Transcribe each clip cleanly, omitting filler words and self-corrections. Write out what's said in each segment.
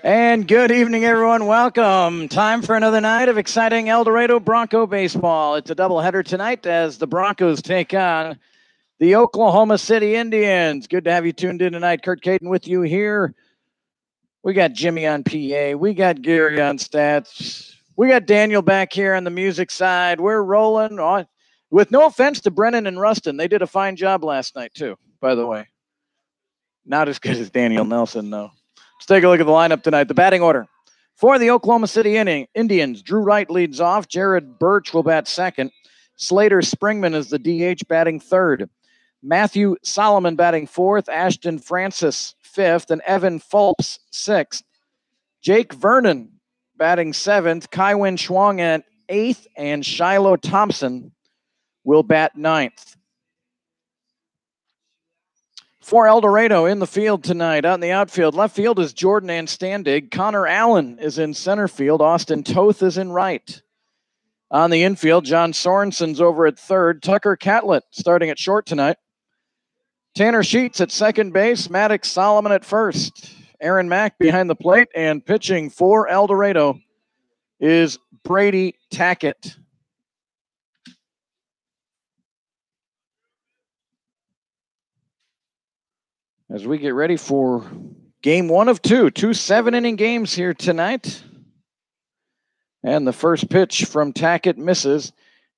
And good evening, everyone. Welcome. Time for another night of exciting El Dorado Bronco baseball. It's a doubleheader tonight as the Broncos take on the Oklahoma City Indians. Good to have you tuned in tonight. Kurt Caton with you here. We got Jimmy on PA. We got Gary on stats. We got Daniel back here on the music side. We're rolling on. With no offense to Brennan and Rustin, they did a fine job last night, too, by the way. Not as good as Daniel Nelson, though. Let's take a look at the lineup tonight. The batting order. For the Oklahoma City Indians, Drew Wright leads off. Jared Birch will bat second. Slater Springman is the DH batting third. Matthew Solomon batting fourth. Ashton Francis fifth. And Evan Fulps sixth. Jake Vernon batting seventh. Kaiwin Schwang at eighth. And Shiloh Thompson will bat ninth. For El Dorado in the field tonight, out in the outfield. Left field is Jordan Anstandig. Connor Allen is in center field. Austin Toth is in right. On the infield, John Sorensen's over at third. Tucker Catlett starting at short tonight. Tanner Sheets at second base. Maddox Solomon at first. Aaron Mack behind the plate. And pitching for El Dorado is Brady Tackett. As we get ready for game one of two 7-inning games here tonight. And the first pitch from Tackett misses,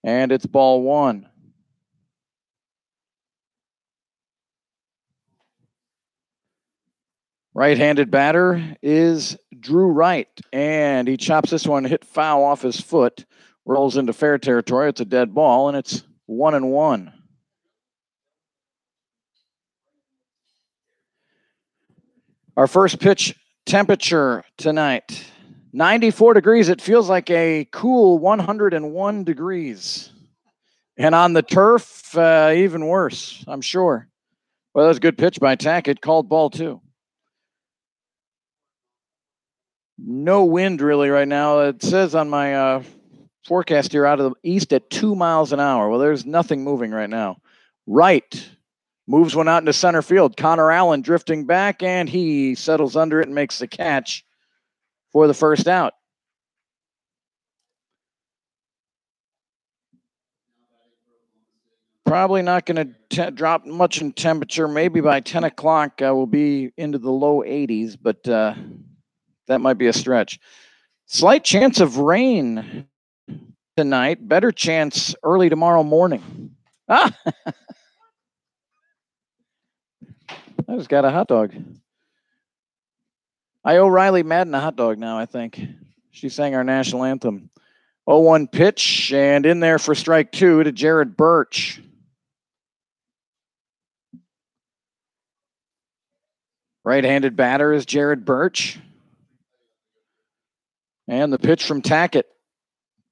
and it's ball one. Right-handed batter is Drew Wright, and he chops this one, hit foul off his foot, rolls into fair territory. It's a dead ball, and it's 1-1. Our first pitch temperature tonight, 94 degrees. It feels like a cool 101 degrees. And on the turf, even worse, I'm sure. Well, that was a good pitch by Tackett. Called ball two. No wind really right now. It says on my forecast here out of the east at 2 miles an hour. Well, there's nothing moving right now. Right. Moves one out into center field. Connor Allen drifting back, and he settles under it and makes the catch for the first out. Probably not going to drop much in temperature. Maybe by 10 o'clock, I will be into the low 80s, but that might be a stretch. Slight chance of rain tonight. Better chance early tomorrow morning. I just got a hot dog. I owe Riley Madden a hot dog now, I think. She sang our national anthem. 0-1 pitch, and in there for strike two to Jared Birch. Right-handed batter is Jared Birch. And the pitch from Tackett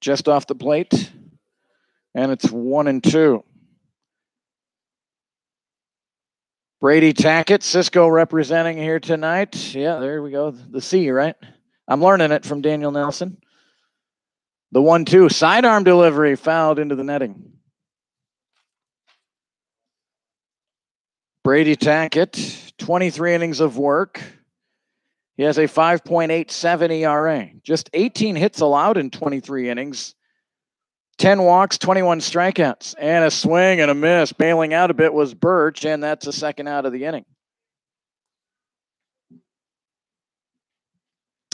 just off the plate. And it's 1-2. Brady Tackett, Cisco representing here tonight. Yeah, there we go. The C, right? I'm learning it from Daniel Nelson. The 1-2 sidearm delivery fouled into the netting. Brady Tackett, 23 innings of work. He has a 5.87 ERA. Just 18 hits allowed in 23 innings. 10 walks, 21 strikeouts, and a swing and a miss. Bailing out a bit was Birch, and that's the second out of the inning.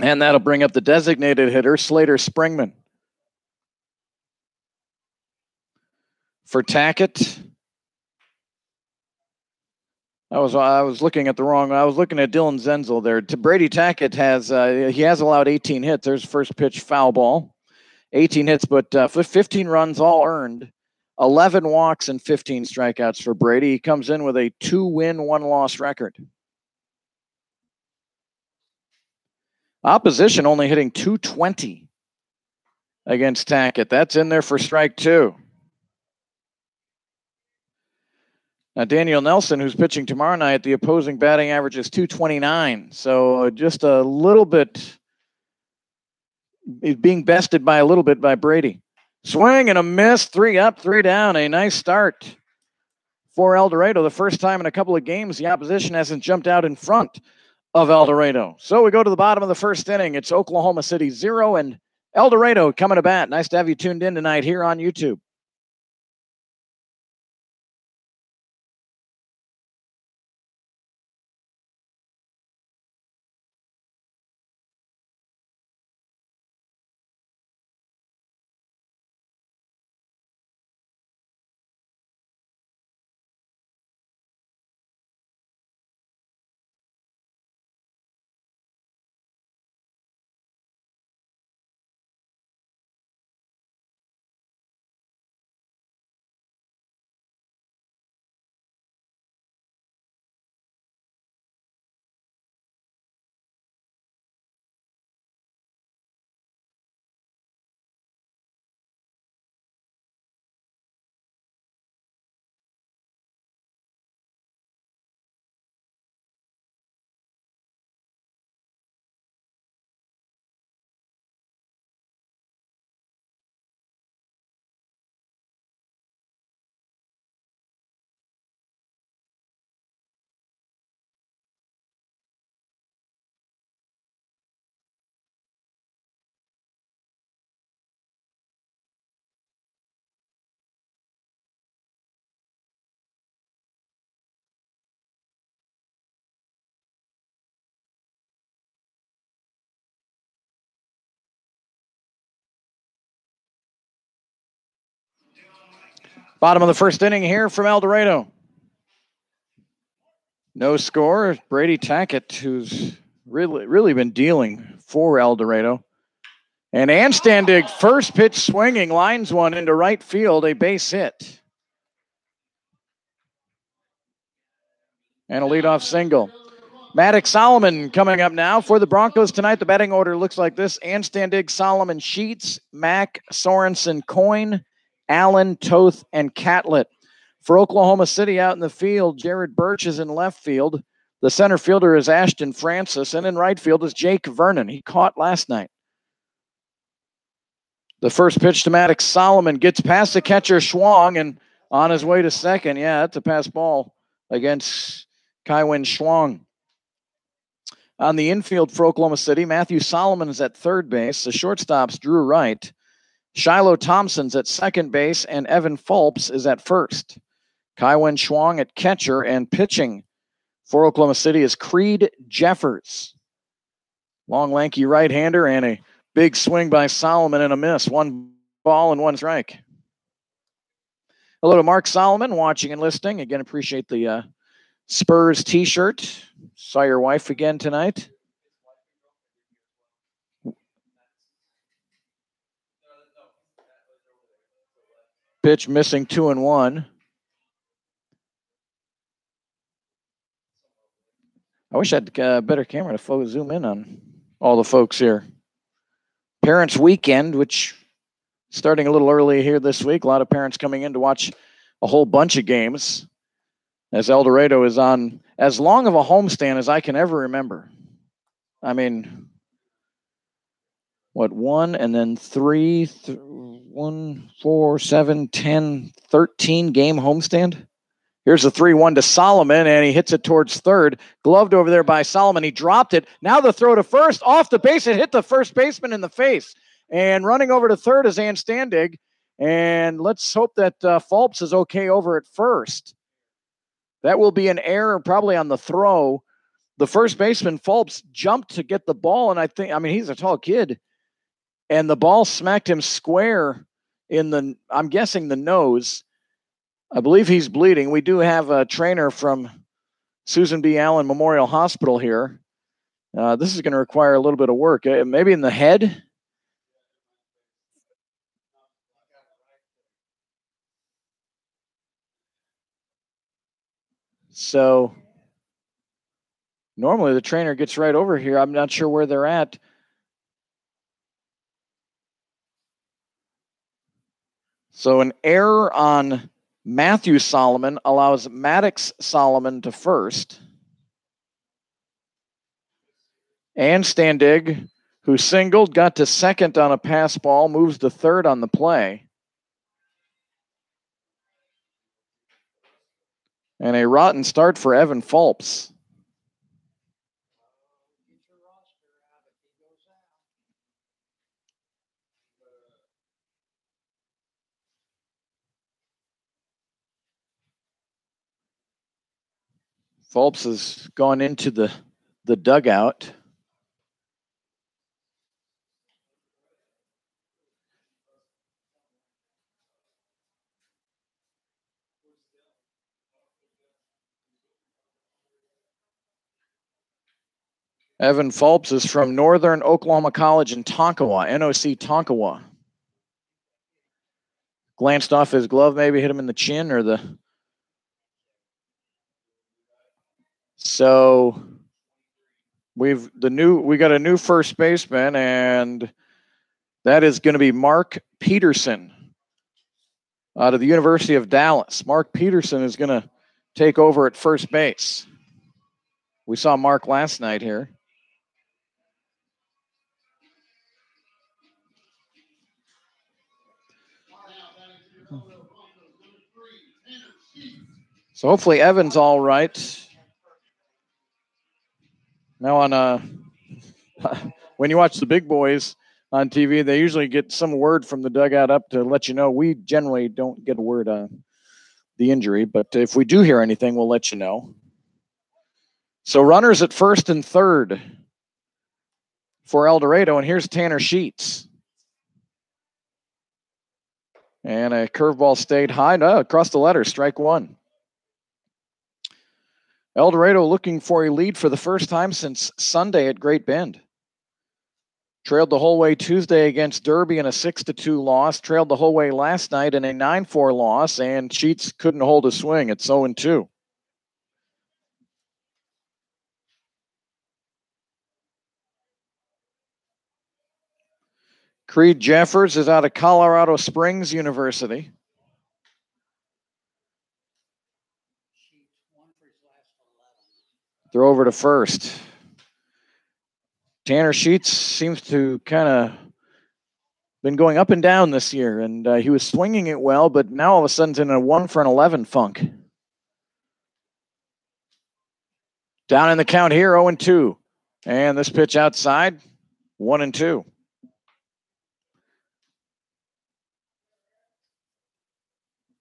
And that'll bring up the designated hitter, Slater Springman. For Tackett, I was looking at Dylan Zenzel there. Brady Tackett has allowed 18 hits. There's first pitch foul ball. 18 hits, but 15 runs all earned, 11 walks and 15 strikeouts for Brady. He comes in with a 2-win, 1-loss record. Opposition only hitting .220 against Tackett. That's in there for strike two. Now, Daniel Nelson, who's pitching tomorrow night, the opposing batting average is .229. So just a little bit... He's being bested by a little bit by Brady. Swing and a miss, 3 up, 3 down. A nice start for El Dorado. The first time in a couple of games the opposition hasn't jumped out in front of El Dorado. So we go to the bottom of the first inning. It's Oklahoma City 0 and El Dorado coming to bat. Nice to have you tuned in tonight here on YouTube. Bottom of the first inning here from El Dorado. No score. Brady Tackett, who's really been dealing for El Dorado. And Anstandig, first pitch swinging, lines one into right field, a base hit. And a leadoff single. Maddox Solomon coming up now for the Broncos tonight. The batting order looks like this: Anstandig, Solomon, Sheets, Mack, Sorensen, Coyne, Allen, Toth, and Catlett. For Oklahoma City out in the field, Jared Birch is in left field. The center fielder is Ashton Francis, and in right field is Jake Vernon. He caught last night. The first pitch to Maddox Solomon gets past the catcher Schwang and on his way to second. Yeah, that's a pass ball against Kywin Schwang. On the infield for Oklahoma City, Matthew Solomon is at third base. The shortstops Drew Wright. Shiloh Thompson's at second base, and Evan Phelps is at first. Kywin Schwang at catcher, and pitching for Oklahoma City is Creed Jeffers. Long, lanky right-hander, and a big swing by Solomon and a miss. 1 ball and 1 strike. Hello to Mark Solomon, watching and listening. Again, appreciate the Spurs t-shirt. Saw your wife again tonight. Pitch missing 2-1. I wish I had a better camera to zoom in on all the folks here. Parents' weekend, which starting a little early here this week. A lot of parents coming in to watch a whole bunch of games as El Dorado is on as long of a homestand as I can ever remember. I mean, what, 1 and then 3, 1, 4, 7, 10, 13 game homestand? Here's a 3-1 to Solomon, and he hits it towards third. Gloved over there by Solomon. He dropped it. Now the throw to first. Off the base. It hit the first baseman in the face. And running over to third is Anstandig. And let's hope that Phelps is okay over at first. That will be an error probably on the throw. The first baseman, Phelps, jumped to get the ball, and he's a tall kid. And the ball smacked him square in I'm guessing the nose. I believe he's bleeding. We do have a trainer from Susan B. Allen Memorial Hospital here. This is going to require a little bit of work. Maybe in the head. So normally the trainer gets right over here. I'm not sure where they're at. So an error on Matthew Solomon allows Maddox Solomon to first. Anstandig, who singled, got to second on a pass ball, moves to third on the play. And a rotten start for Evan Phelps. Fulps has gone into the dugout. Evan Fulps is from Northern Oklahoma College in Tonkawa, NOC Tonkawa. Glanced off his glove, maybe hit him in the chin or the... So we got a new first baseman, and that is going to be Mark Peterson out of the University of Dallas. Mark Peterson is going to take over at first base. We saw Mark last night here. So hopefully Evan's all right. Now on when you watch the big boys on TV, they usually get some word from the dugout up to let you know. We generally don't get a word on the injury, but if we do hear anything, we'll let you know. So runners at first and third for El Dorado, and here's Tanner Sheets. And a curveball stayed high. No, across the letter, strike one. El Dorado looking for a lead for the first time since Sunday at Great Bend. Trailed the whole way Tuesday against Derby in a 6-2 loss. Trailed the whole way last night in a 9-4 loss, and Sheets couldn't hold a swing. It's 0-2. Creed Jeffers is out of Colorado Springs University. Throw over to first. Tanner Sheets seems to kind of been going up and down this year, and he was swinging it well, but now all of a sudden in a 1-for-11 funk. Down in the count here, 0-2. And this pitch outside, 1-2.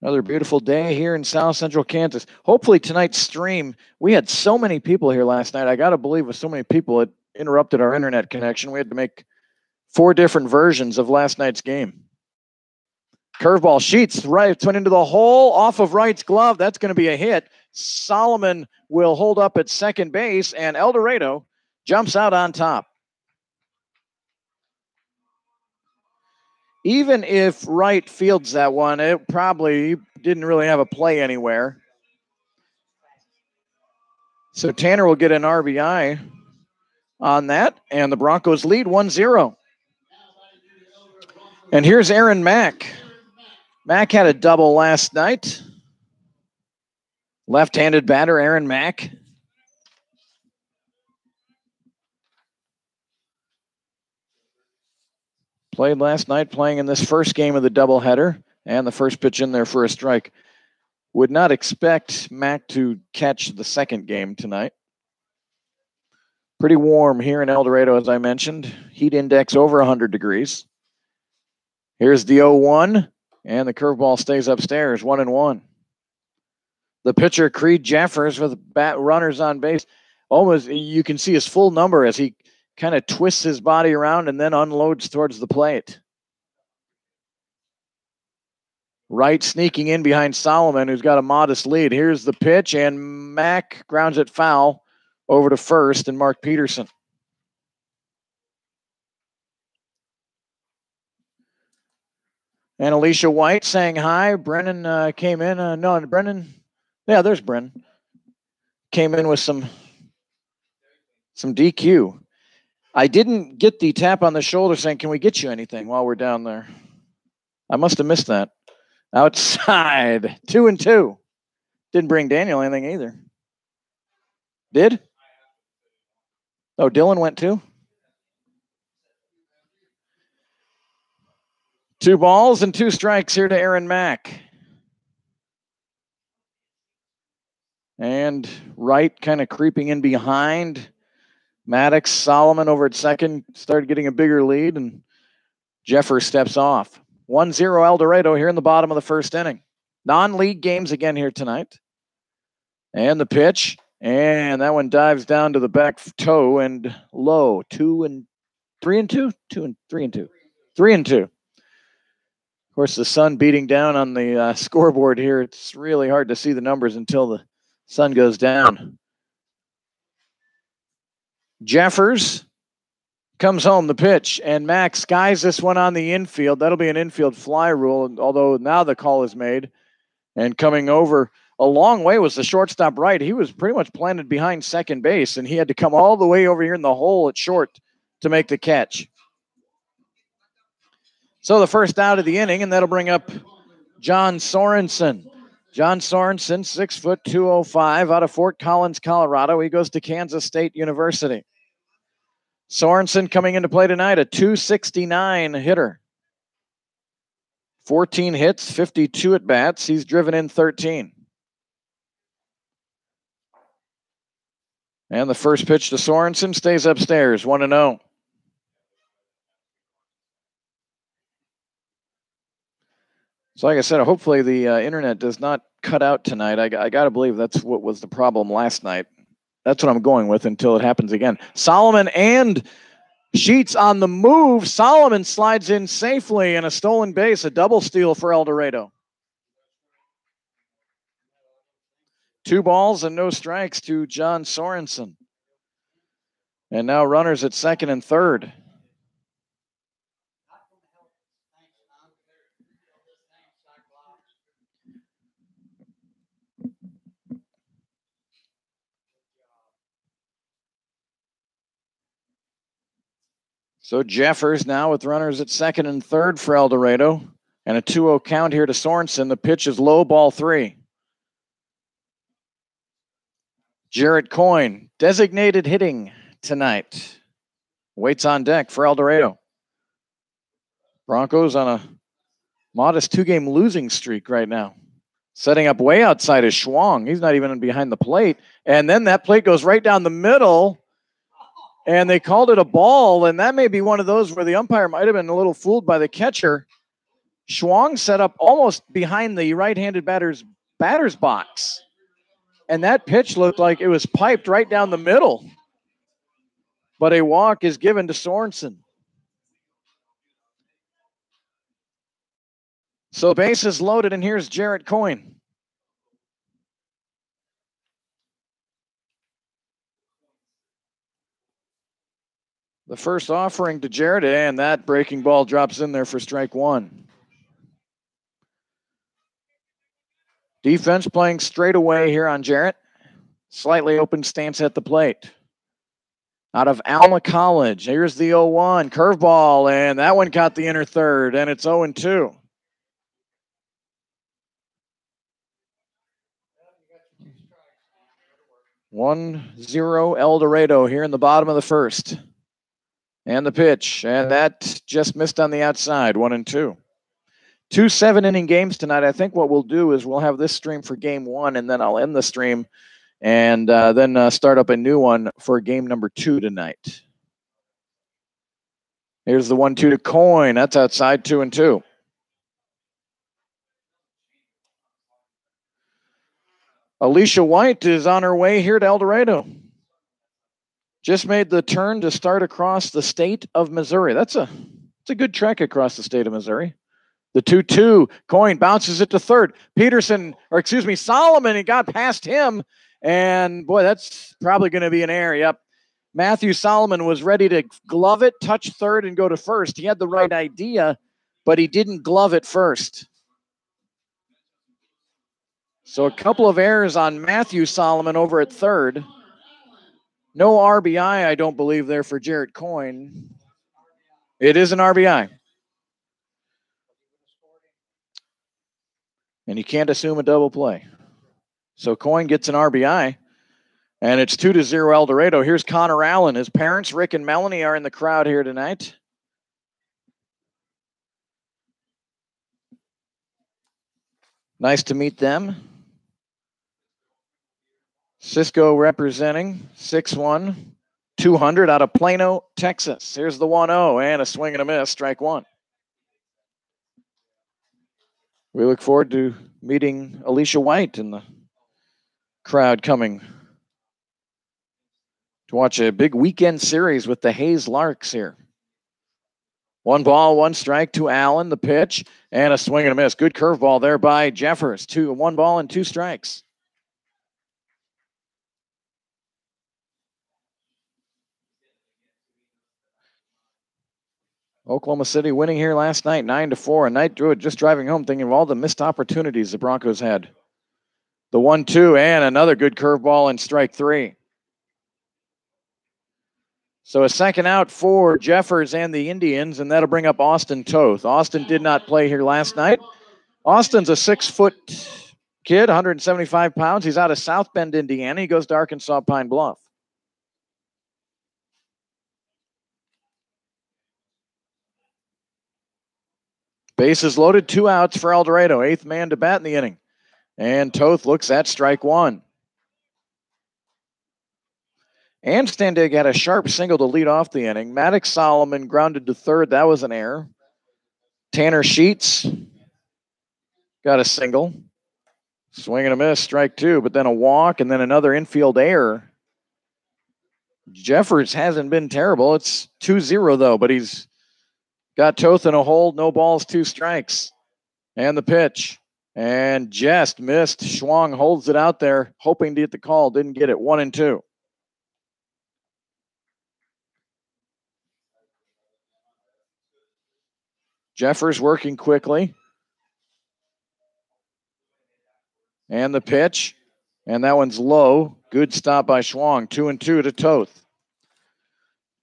Another beautiful day here in South Central Kansas. Hopefully tonight's stream, we had so many people here last night. I got to believe with so many people, it interrupted our internet connection. We had to make 4 different versions of last night's game. Curveball, Sheets, right, went into the hole off of Wright's glove. That's going to be a hit. Solomon will hold up at second base, and El Dorado jumps out on top. Even if Wright fields that one, it probably didn't really have a play anywhere. So Tanner will get an RBI on that, and the Broncos lead 1-0. And here's Aaron Mack. Mack had a double last night. Left-handed batter, Aaron Mack. Played last night, playing in this first game of the doubleheader, and the first pitch in there for a strike. Would not expect Mack to catch the second game tonight. Pretty warm here in El Dorado, as I mentioned. Heat index over 100 degrees. Here's the 0-1, and the curveball stays upstairs, 1-1. The pitcher, Creed Jeffers, with runners on base. Almost, you can see his full number as he kind of twists his body around and then unloads towards the plate. Wright sneaking in behind Solomon, who's got a modest lead. Here's the pitch, and Mack grounds it foul over to first, and Mark Peterson. And Alicia White saying hi. Brennan came in. No, Brennan. Yeah, there's Brennan. Came in with some DQ. I didn't get the tap on the shoulder saying, can we get you anything while we're down there? I must have missed that. Outside, 2-2. Didn't bring Daniel anything either. Did? Oh, Dylan went too? 2 balls and 2 strikes here to Aaron Mack. And Wright kind of creeping in behind. Maddox, Solomon over at second, started getting a bigger lead, and Jeffers steps off. 1-0 El Dorado here in the bottom of the first inning. Non-league games again here tonight. And the pitch, And that one dives down to the back toe and low. 2 and 3 and 2, 2 and 3 and 2, 3 and 2. Of course, the sun beating down on the scoreboard here. It's really hard to see the numbers until the sun goes down. Jeffers comes home, the pitch, and Max skies this one on the infield. That'll be an infield fly rule, although now the call is made. And coming over a long way was the shortstop right. He was pretty much planted behind second base, and he had to come all the way over here in the hole at short to make the catch. So the first out of the inning, and that'll bring up John Sorensen. John Sorensen, 6'205", out of Fort Collins, Colorado. He goes to Kansas State University. Sorensen coming into play tonight, a .269 hitter. 14 hits, 52 at bats. He's driven in 13. And the first pitch to Sorensen stays upstairs, 1-0. So like I said, hopefully the internet does not cut out tonight. I got to believe that's what was the problem last night. That's what I'm going with until it happens again. Solomon and Sheets on the move. Solomon slides in safely and a stolen base, a double steal for El Dorado. 2 balls and no strikes to John Sorensen. And now runners at second and third. So Jeffers now with runners at second and third for El Dorado. And a 2-0 count here to Sorensen. The pitch is low, ball 3. Jarrett Coyne, designated hitting tonight. Waits on deck for El Dorado. Broncos on a modest 2-game losing streak right now. Setting up way outside is Schwang. He's not even behind the plate. And then that plate goes right down the middle. And they called it a ball. And that may be one of those where the umpire might have been a little fooled by the catcher. Schwang set up almost behind the right-handed batter's box. And that pitch looked like it was piped right down the middle. But a walk is given to Sorensen. So base is loaded, and here's Jarrett Coyne. The first offering to Jarrett, and that breaking ball drops in there for strike 1. Defense playing straight away here on Jarrett. Slightly open stance at the plate. Out of Alma College, here's the 0-1. Curveball, and that one caught the inner third, and it's 0-2. One zero El Dorado here in the bottom of the first. And the pitch, and that just missed on the outside, 1-2. 2 7-inning games tonight. I think what we'll do is we'll have this stream for game 1, and then I'll end the stream and then start up a new one for game number 2 tonight. Here's the 1-2 to Coyne. That's outside, 2-2. Alicia White is on her way here to El Dorado. Just made the turn to start across the state of Missouri. It's a good trek across the state of Missouri. The 2-2, Coyne bounces it to third. Solomon, he got past him. And boy, that's probably going to be an error. Yep. Matthew Solomon was ready to glove it, touch third, and go to first. He had the right idea, but he didn't glove it first. So a couple of errors on Matthew Solomon over at third. No RBI, I don't believe, there for Jarrett Coyne. It is an RBI. And you can't assume a double play. So Coyne gets an RBI. And it's 2-0 El Dorado. Here's Connor Allen. His parents, Rick and Melanie, are in the crowd here tonight. Nice to meet them. Cisco representing 6'1", 200 out of Plano, Texas. Here's the 1-0 and a swing and a miss, strike 1. We look forward to meeting Alicia White and the crowd coming to watch a big weekend series with the Hayes Larks here. 1 ball, 1 strike to Allen, the pitch, and a swing and a miss. Good curveball there by Jeffers. 1 ball and 2 strikes. Oklahoma City winning here last night, 9-4. And Knight drew it just driving home, thinking of all the missed opportunities the Broncos had. The 1-2 and another good curveball and strike 3. So a second out for Jeffers and the Indians, and that'll bring up Austin Toth. Austin did not play here last night. Austin's a 6-foot kid, 175 pounds. He's out of South Bend, Indiana. He goes to Arkansas Pine Bluff. Bases loaded, 2 outs for El Dorado. 8th man to bat in the inning. And Toth looks at strike 1. Amstandig had a sharp single to lead off the inning. Maddox Solomon grounded to third. That was an error. Tanner Sheets got a single. Swing and a miss, strike 2, but then a walk and then another infield error. Jeffers hasn't been terrible. It's 2-0 though, but he's got Toth in a hold. No balls, 2 strikes. And the pitch. And just missed. Schwang holds it out there, hoping to get the call. Didn't get it. 1-2. Jeffers working quickly. And the pitch. And that one's low. Good stop by Schwang. 2-2 to Toth.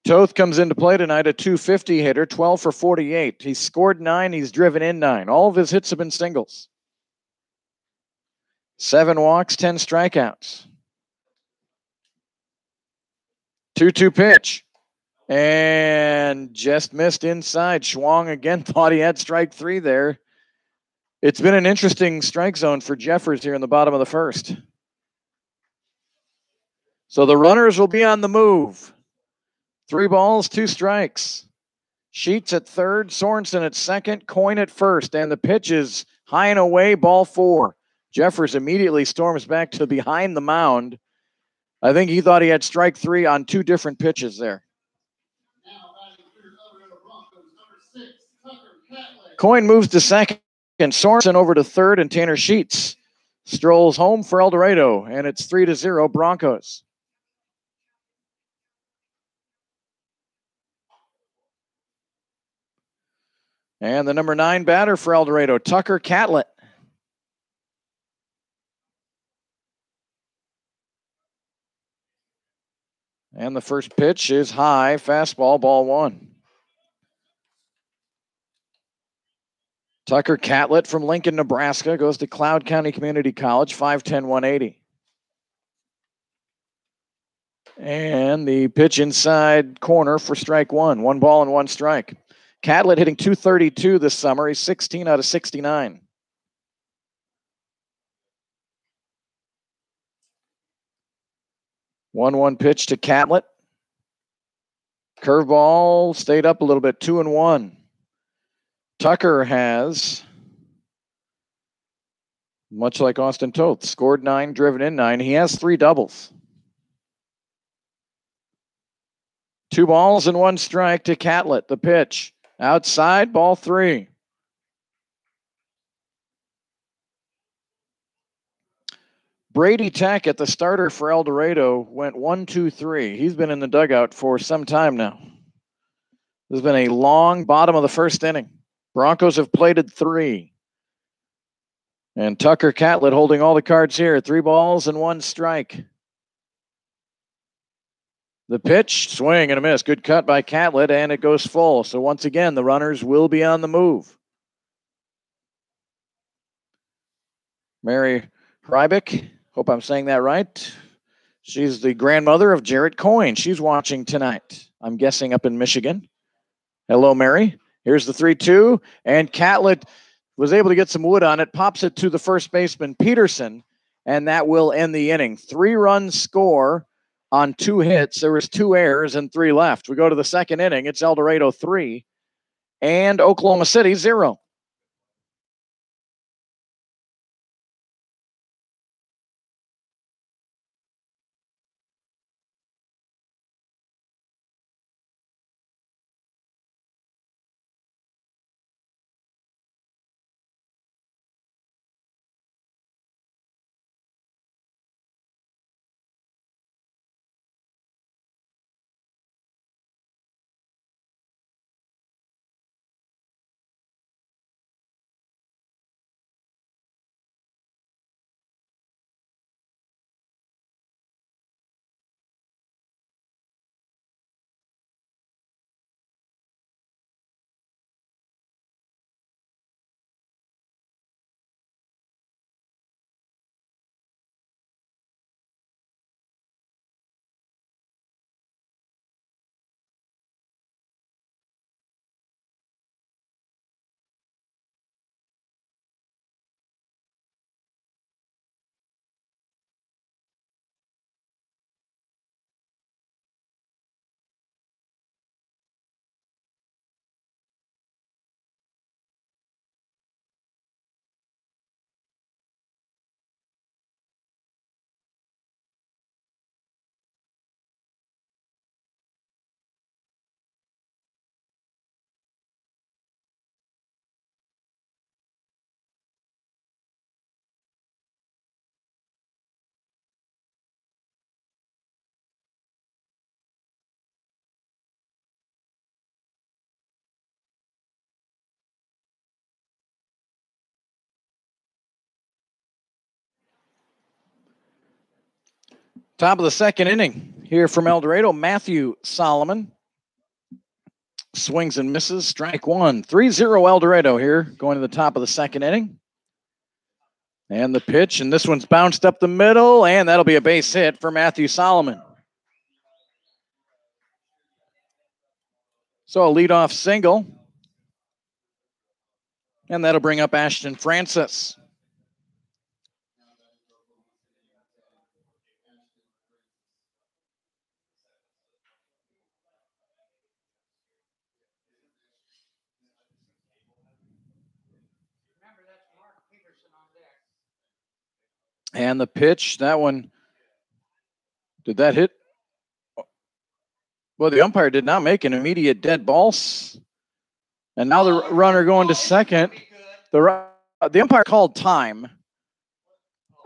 Toth comes into play tonight, a .250 hitter, 12 for 48. He's scored 9. He's driven in 9. All of his hits have been singles. 7 walks, 10 strikeouts. 2-2 pitch. And just missed inside. Schwang again thought he had strike 3 there. It's been an interesting strike zone for Jeffers here in the bottom of the first. So the runners will be on the move. 3 balls, 2 strikes. Sheets at third, Sorensen at second, Coyne at first, and the pitch is high and away, ball 4. Jeffers immediately storms back to behind the mound. I think he thought he had strike 3 on 2 different pitches there. Coyne moves to second, and Sorensen over to third, and Tanner Sheets strolls home for El Dorado, and it's 3-0 Broncos. And the number 9 batter for El Dorado, Tucker Catlett. And the first pitch is high, fastball, ball 1. Tucker Catlett from Lincoln, Nebraska, goes to Cloud County Community College, 5'10", 180. And the pitch inside corner for strike 1. 1 ball and 1 strike. Catlett hitting .232 this summer. He's 16 out of 69. One pitch to Catlett. Curveball stayed up a little bit, 2-1. Tucker has, much like Austin Toth, scored 9, driven in 9. He has 3 doubles. 2 balls and 1 strike to Catlett. The pitch outside, ball 3. Brady Tackett, the starter for El Dorado, went 1-2-3. He's been in the dugout for some time now. There's been a long bottom of the first inning. Broncos have plated 3. And Tucker Catlett holding all the cards here. 3 balls and 1 strike. The pitch, swing and a miss. Good cut by Catlett, and it goes full. So once again, the runners will be on the move. Mary Hrybick, hope I'm saying that right. She's the grandmother of Jarrett Coyne. She's watching tonight, I'm guessing up in Michigan. Hello, Mary. Here's the 3-2, and Catlett was able to get some wood on it, pops it to the first baseman, Peterson, and that will end the inning. 3-run score on 2 hits. There was 2 errors and 3 left. We go to the second inning. It's El Dorado 3 and Oklahoma City 0. Top of the second inning here from El Dorado. Matthew Solomon swings and misses. Strike one. 3-0 El Dorado here going to the top of the second inning. And the pitch, and this one's bounced up the middle, and that'll be a base hit for Matthew Solomon. So a leadoff single. And that'll bring up Ashton Francis. And the pitch, that one, did that hit? Well, the umpire did not make an immediate dead ball. And now the runner going to second. The umpire called time.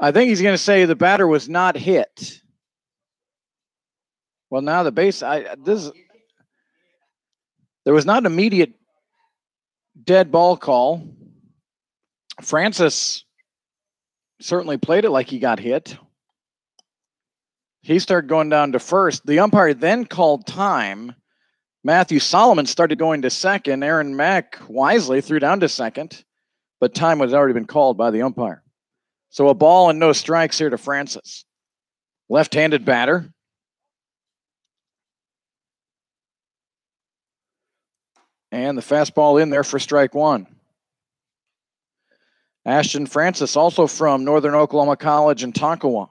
I think he's going to say the batter was not hit. Well, now the base, there was not an immediate dead ball call. Francis certainly played it like he got hit. He started going down to first. The umpire then called time. Matthew Solomon started going to second. Aaron Mack wisely threw down to second, but time had already been called by the umpire. So a ball and no strikes here to Francis. Left-handed batter. And the fastball in there for strike one. Ashton Francis, also from Northern Oklahoma College in Tonkawa.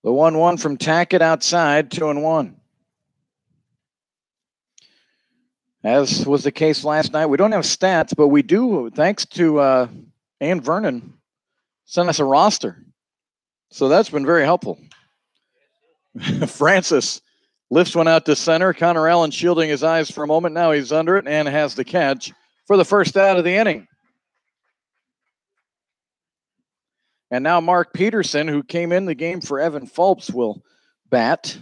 The 1-1 from Tackett outside, 2-1. As was the case last night, we don't have stats, but we do, thanks to Ann Vernon, sent us a roster. So that's been very helpful. Francis lifts one out to center. Connor Allen shielding his eyes for a moment. Now he's under it and has the catch for the first out of the inning. And now Mark Peterson, who came in the game for Evan Phelps, will bat.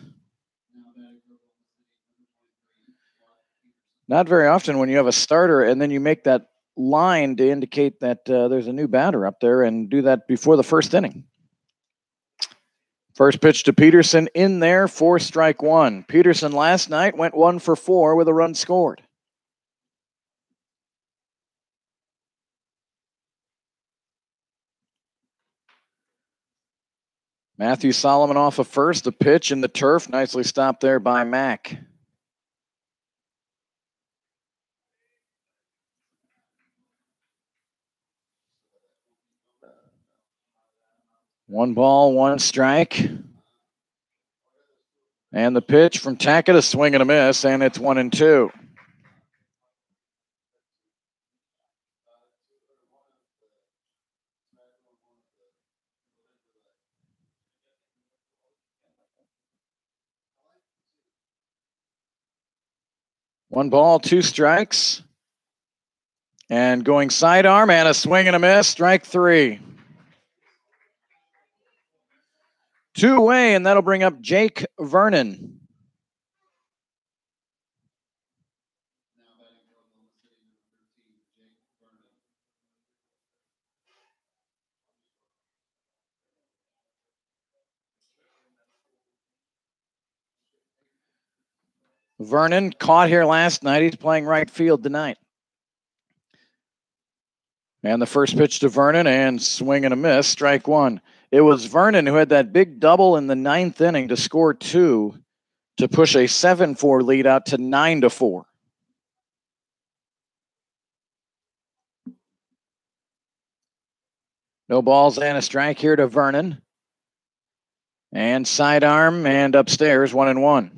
Not very often when you have a starter and then you make that line to indicate that there's a new batter up there, and do that before the first inning. First pitch to Peterson in there for strike one. Peterson last night went 1 for 4 with a run scored. Matthew Solomon off of first. The pitch in the turf. Nicely stopped there by Mack. One ball, one strike. And the pitch from Tackett, a swing and a miss, and it's 1-2. One ball, two strikes. And going sidearm and a swing and a miss, strike three. 2 away, and that'll bring up Jake Vernon. Vernon caught here last night. He's playing right field tonight. And the first pitch to Vernon, and swing and a miss, strike one. It was Vernon who had that big double in the 9th inning to score 2 to push a 7-4 lead out to 9-4. No balls and a strike here to Vernon. And sidearm and upstairs, 1-1.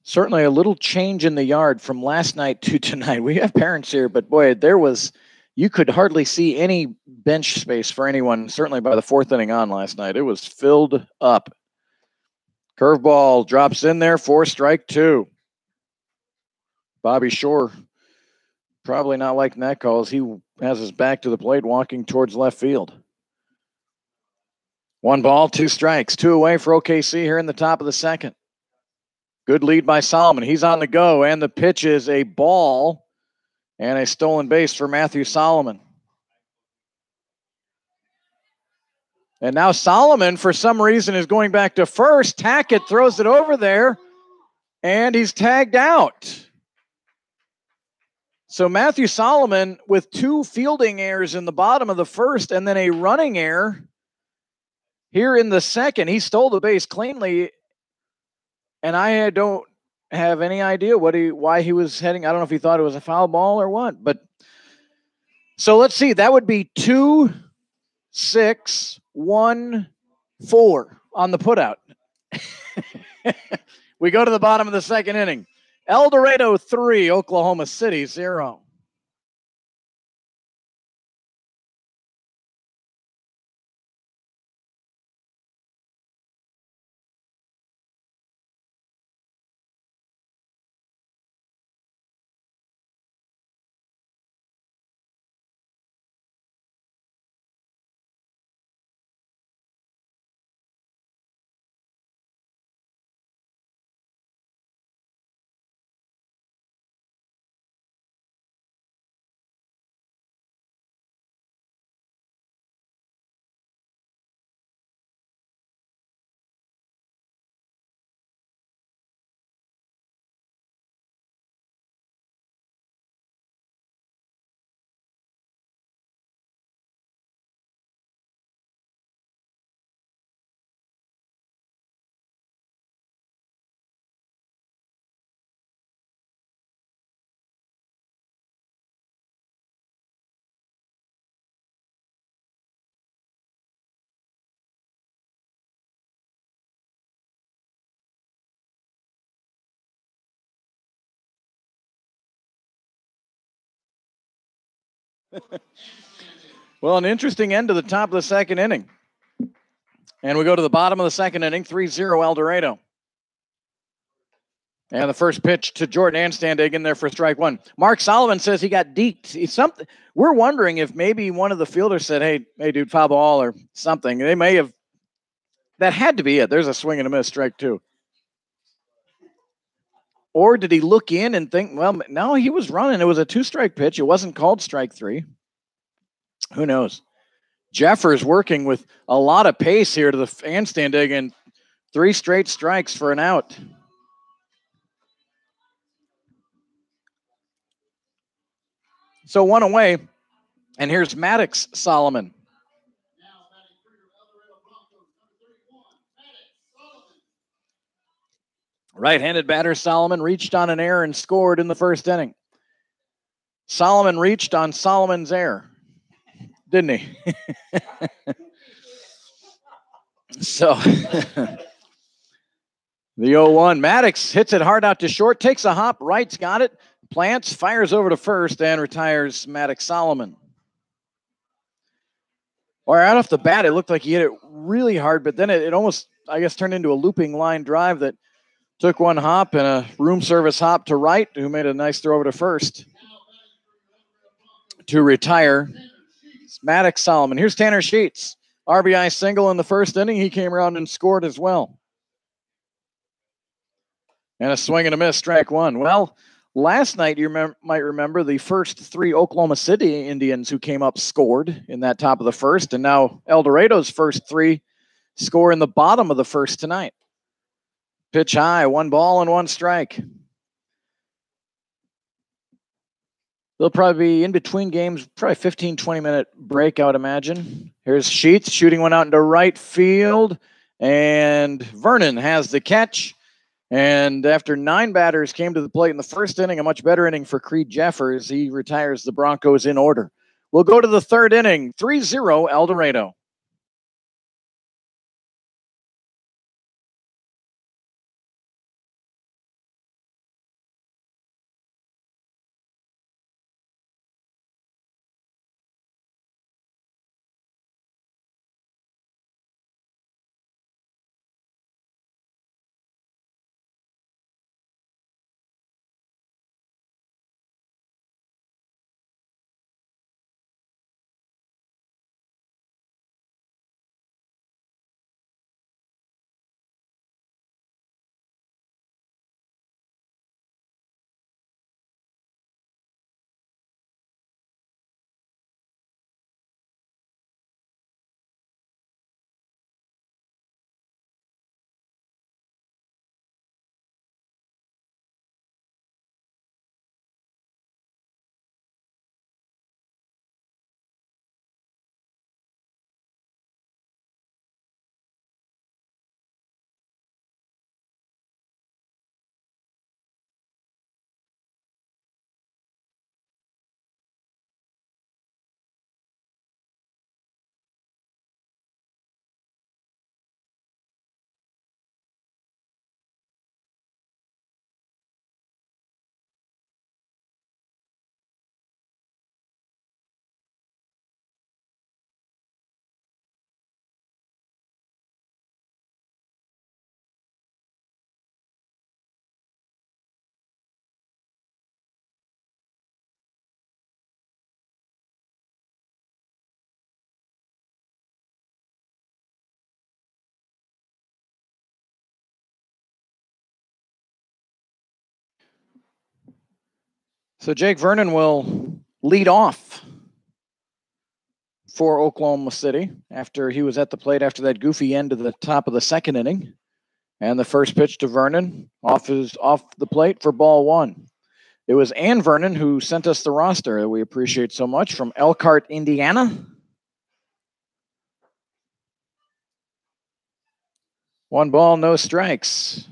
Certainly a little change in the yard from last night to tonight. We have parents here, but boy, you could hardly see any bench space for anyone, certainly by the 4th inning on last night. It was filled up. Curveball drops in there for strike 2. Bobby Shore probably not liking that call as he has his back to the plate walking towards left field. 1 ball, 2 strikes, 2 away for OKC here in the top of the second. Good lead by Solomon. He's on the go, and the pitch is a ball and a stolen base for Matthew Solomon. And now Solomon, for some reason, is going back to first. Tackett throws it over there, and he's tagged out. So Matthew Solomon with 2 fielding errors in the bottom of the first and then a running error here in the second. He stole the base cleanly, and I don't have any idea why he was heading. I don't know if he thought it was a foul ball or what. But so let's see. That would be 2, 6, 1, 4 on the putout. We go to the bottom of the second inning. El Dorado 3, Oklahoma City 0. Well, an interesting end to the top of the second inning. And we go to the bottom of the second inning, 3-0 El Dorado. And the first pitch to Jordan Anstandig in there for strike 1. Mark Solomon says he got deked. We're wondering if maybe one of the fielders said, hey, dude, foul ball or something. They may have. That had to be it. There's a swing and a miss, strike 2. Or did he look in and think, well, no, he was running. It was a 2-strike pitch. It wasn't called strike 3. Who knows? Jeffers working with a lot of pace here to the Anstandig, and 3 straight strikes for an out. So 1 away, and here's Maddox Solomon. Right-handed batter Solomon reached on an error and scored in the first inning. Solomon reached on Solomon's error, didn't he? So the 0-1. Maddox hits it hard out to short, takes a hop, right's got it, plants, fires over to first, and retires Maddox Solomon. Or right off the bat, it looked like he hit it really hard, but then it almost, I guess, turned into a looping line drive that took 1 hop and a room service hop to right, who made a nice throw over to first to retire Maddox Solomon. Here's Tanner Sheets. RBI single in the first inning. He came around and scored as well. And a swing and a miss, strike 1. Well, last night, you might remember the first 3 Oklahoma City Indians who came up scored in that top of the first, and now El Dorado's first 3 score in the bottom of the first tonight. Pitch high, 1 ball and 1 strike. They'll probably be in between games, probably 15, 20-minute break, I would imagine. Here's Sheets shooting one out into right field, and Vernon has the catch. And after 9 batters came to the plate in the first inning, a much better inning for Creed Jeffers, he retires the Broncos in order. We'll go to the third inning, 3-0 El Dorado. So Jake Vernon will lead off for Oklahoma City after he was at the plate after that goofy end of the top of the second inning. And the first pitch to Vernon off the plate for ball one. It was Ann Vernon who sent us the roster that we appreciate so much from Elkhart, Indiana. 1 ball, no strikes.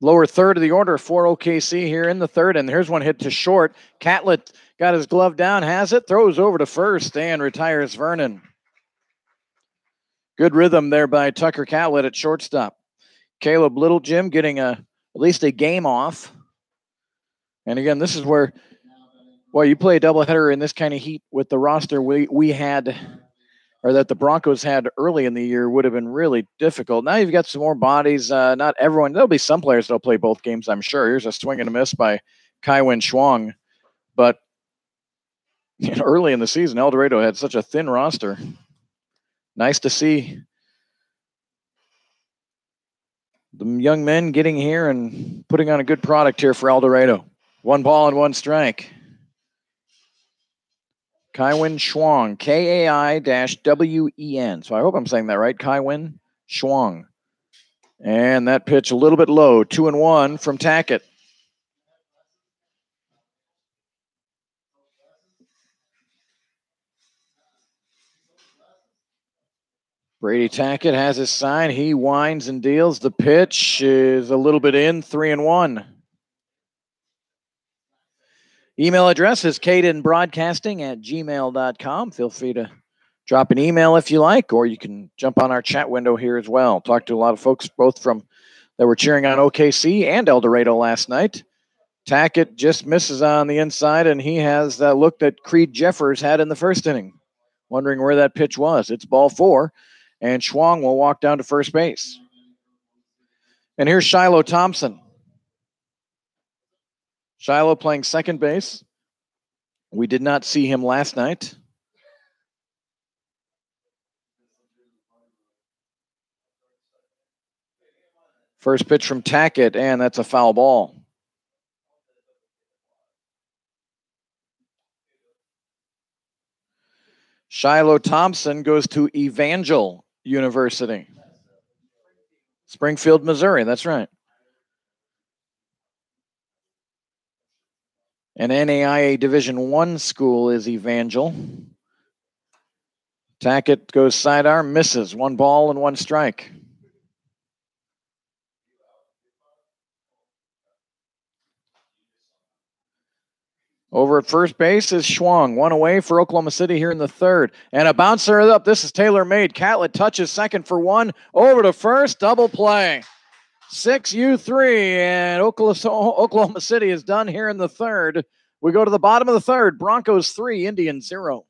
Lower third of the order for OKC here in the third. And here's one hit to short. Catlett got his glove down, has it, throws over to first, and retires Vernon. Good rhythm there by Tucker Catlett at shortstop. Caleb Littlejim getting at least a game off. And again, this is where, well, you play a doubleheader in this kind of heat with the roster we had, or that the Broncos had early in the year, would have been really difficult. Now you've got some more bodies. Not everyone. There'll be some players that'll play both games, I'm sure. Here's a swing and a miss by Kaiwen Schwang. But early in the season, El Dorado had such a thin roster. Nice to see the young men getting here and putting on a good product here for El Dorado. 1 ball and 1 strike. Kaiwen Schwang, Kai-W-E-N. So I hope I'm saying that right. Kaiwen Schwang. And that pitch a little bit low. 2-1 from Tackett. Brady Tackett has his sign. He winds and deals. The pitch is a little bit in. 3-1. Email address is cadenbroadcasting@gmail.com. Feel free to drop an email if you like, or you can jump on our chat window here as well. Talked to a lot of folks, both from that were cheering on OKC and El Dorado last night. Tackett just misses on the inside, and he has that look that Creed Jeffers had in the first inning, wondering where that pitch was. It's ball 4, and Schwang will walk down to first base. And here's Shiloh Thompson. Shiloh playing second base. We did not see him last night. First pitch from Tackett, and that's a foul ball. Shiloh Thompson goes to Evangel University. Springfield, Missouri, that's right. An NAIA Division I school is Evangel. Tackett goes sidearm, misses. 1 ball and 1 strike. Over at first base is Schwang. 1 away for Oklahoma City here in the third. And a bouncer up. This is tailor-made. Catlett touches second for 1. Over to first. Double play. 6-3. And Oklahoma City is done here in the third. We go to the bottom of the third. Broncos 3, Indians 0.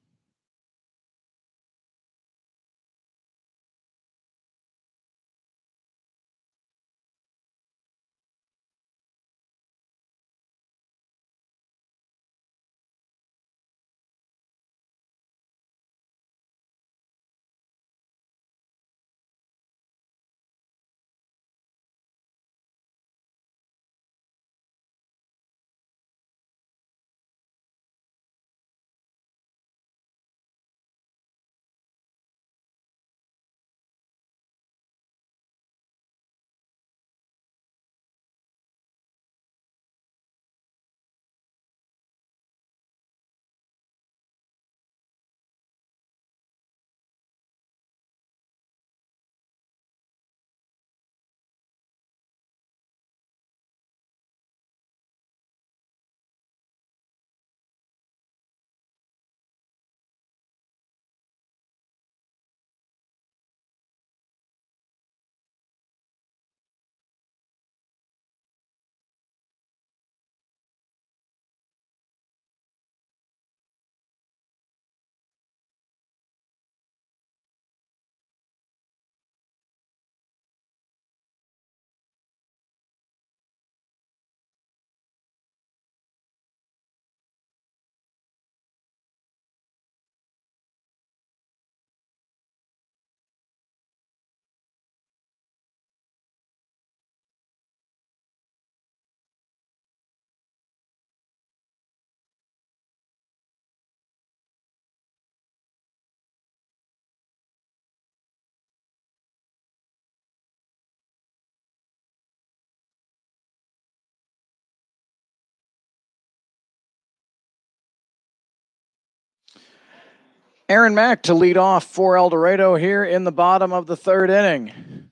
Aaron Mack to lead off for El Dorado here in the bottom of the third inning.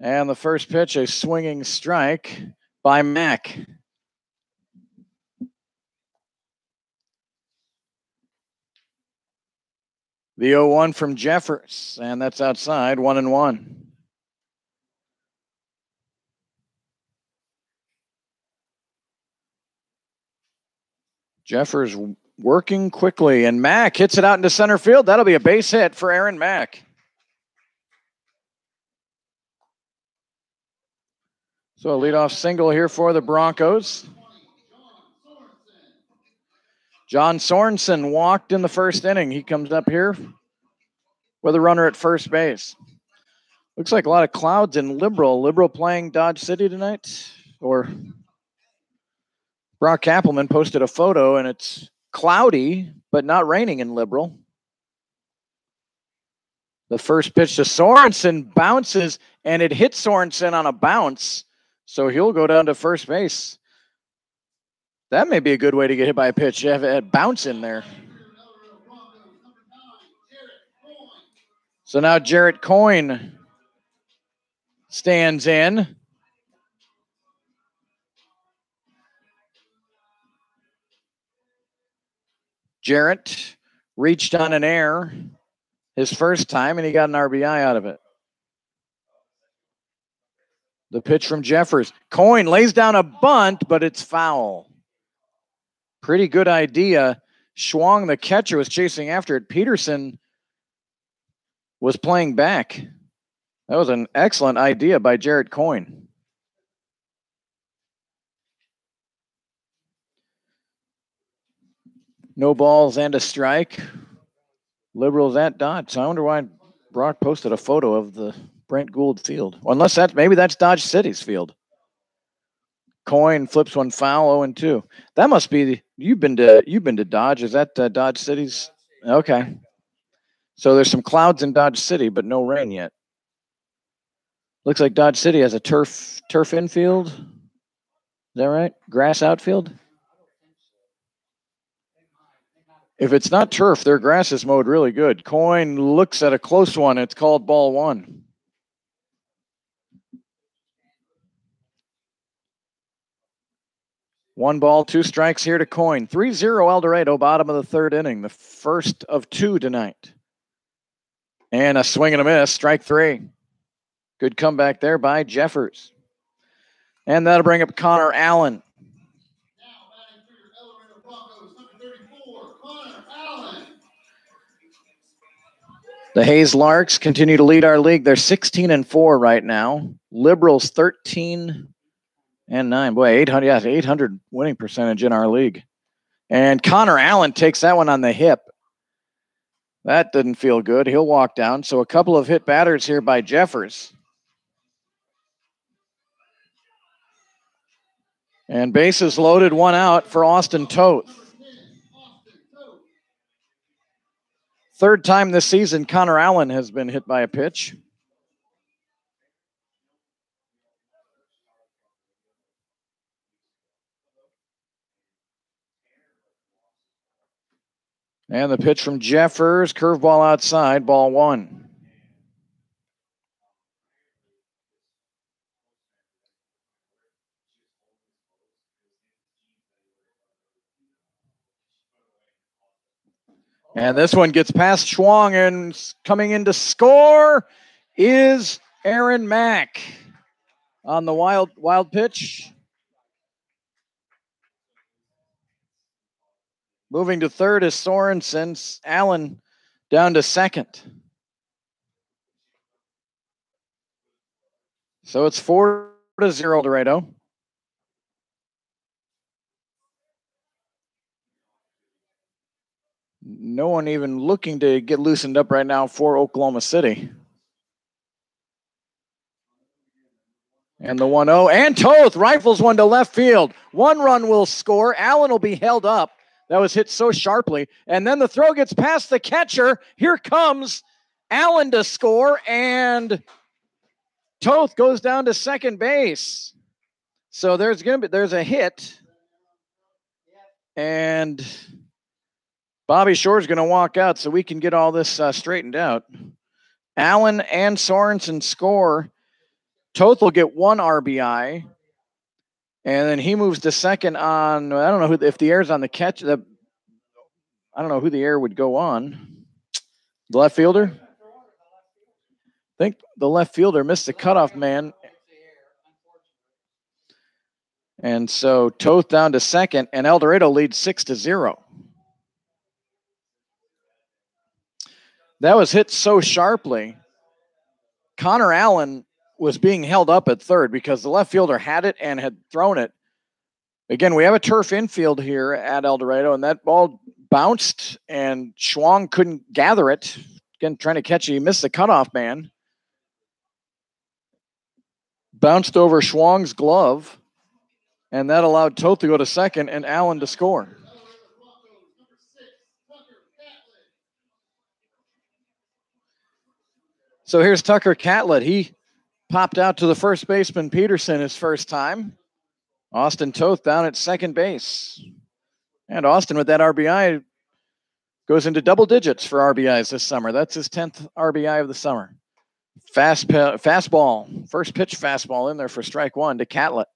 And the first pitch, a swinging strike by Mack. The 0-1 from Jeffers, and that's outside, 1-1. Jeffers working quickly, and Mack hits it out into center field. That'll be a base hit for Aaron Mack. So a leadoff single here for the Broncos. John Sorensen walked in the first inning. He comes up here with a runner at first base. Looks like a lot of clouds in Liberal. Liberal playing Dodge City tonight? Or Brock Kappelman posted a photo, and it's cloudy, but not raining in Liberal. The first pitch to Sorensen bounces, and it hits Sorensen on a bounce, so he'll go down to first base. That may be a good way to get hit by a pitch. You have a bounce in there. So now Jarrett Coyne stands in. Jarrett reached on an error his first time, and he got an RBI out of it. The pitch from Jeffers. Coyne lays down a bunt, but it's foul. Pretty good idea. Schwang, the catcher, was chasing after it. Peterson was playing back. That was an excellent idea by Jarrett Coyne. No balls and a strike. Liberals at Dodge. So I wonder why Brock posted a photo of the Brent Gould field. Unless maybe that's Dodge City's field. Coyne flips one foul, 0-2. That must be you've been to Dodge. Is that Dodge City's? Okay. So there's some clouds in Dodge City, but no rain yet. Looks like Dodge City has a turf infield. Is that right? Grass outfield? If it's not turf, their grass is mowed really good. Coyne looks at a close one. It's called ball 1. One ball, 2 strikes here to Coyne. 3-0 El Dorado, bottom of the third inning. The first of 2 tonight. And a swing and a miss, strike 3. Good comeback there by Jeffers. And that'll bring up Connor Allen. The Hayes Larks continue to lead our league. They're 16-4 right now. Liberals 13-9. Boy, 800 winning percentage in our league. And Connor Allen takes that one on the hip. That didn't feel good. He'll walk down. So a couple of hit batters here by Jeffers. And bases loaded, 1 out for Austin Toth. Third time this season, Connor Allen has been hit by a pitch. And the pitch from Jeffers, curveball outside, ball 1. And this one gets past Schwang, and coming in to score is Aaron Mack on the wild pitch. Moving to third is Sorensen. Allen down to second. So it's 4-0 Dorado. No one even looking to get loosened up right now for Oklahoma City. And the 1-0. And Toth rifles one to left field. 1 run will score. Allen will be held up. That was hit so sharply. And then the throw gets past the catcher. Here comes Allen to score. And Toth goes down to second base. So there's a hit. And Bobby Shore's going to walk out so we can get all this straightened out. Allen and Sorensen score. Toth will get 1 RBI. And then he moves to second on, I don't know if the air's on the catch. I don't know who the air would go on. The left fielder? I think the left fielder missed the cutoff man. And so Toth down to second, and El Dorado leads 6-0. That was hit so sharply. Connor Allen was being held up at third because the left fielder had it and had thrown it. Again, we have a turf infield here at El Dorado, and that ball bounced, and Schwang couldn't gather it. Again, trying to catch it. He missed the cutoff man. Bounced over Schwang's glove, and that allowed Toth to go to second and Allen to score. So here's Tucker Catlett. He popped out to the first baseman Peterson his first time. Austin Toth down at second base. And Austin with that RBI goes into double digits for RBIs this summer. That's his 10th RBI of the summer. Fastball, first pitch fastball in there for strike one to Catlett.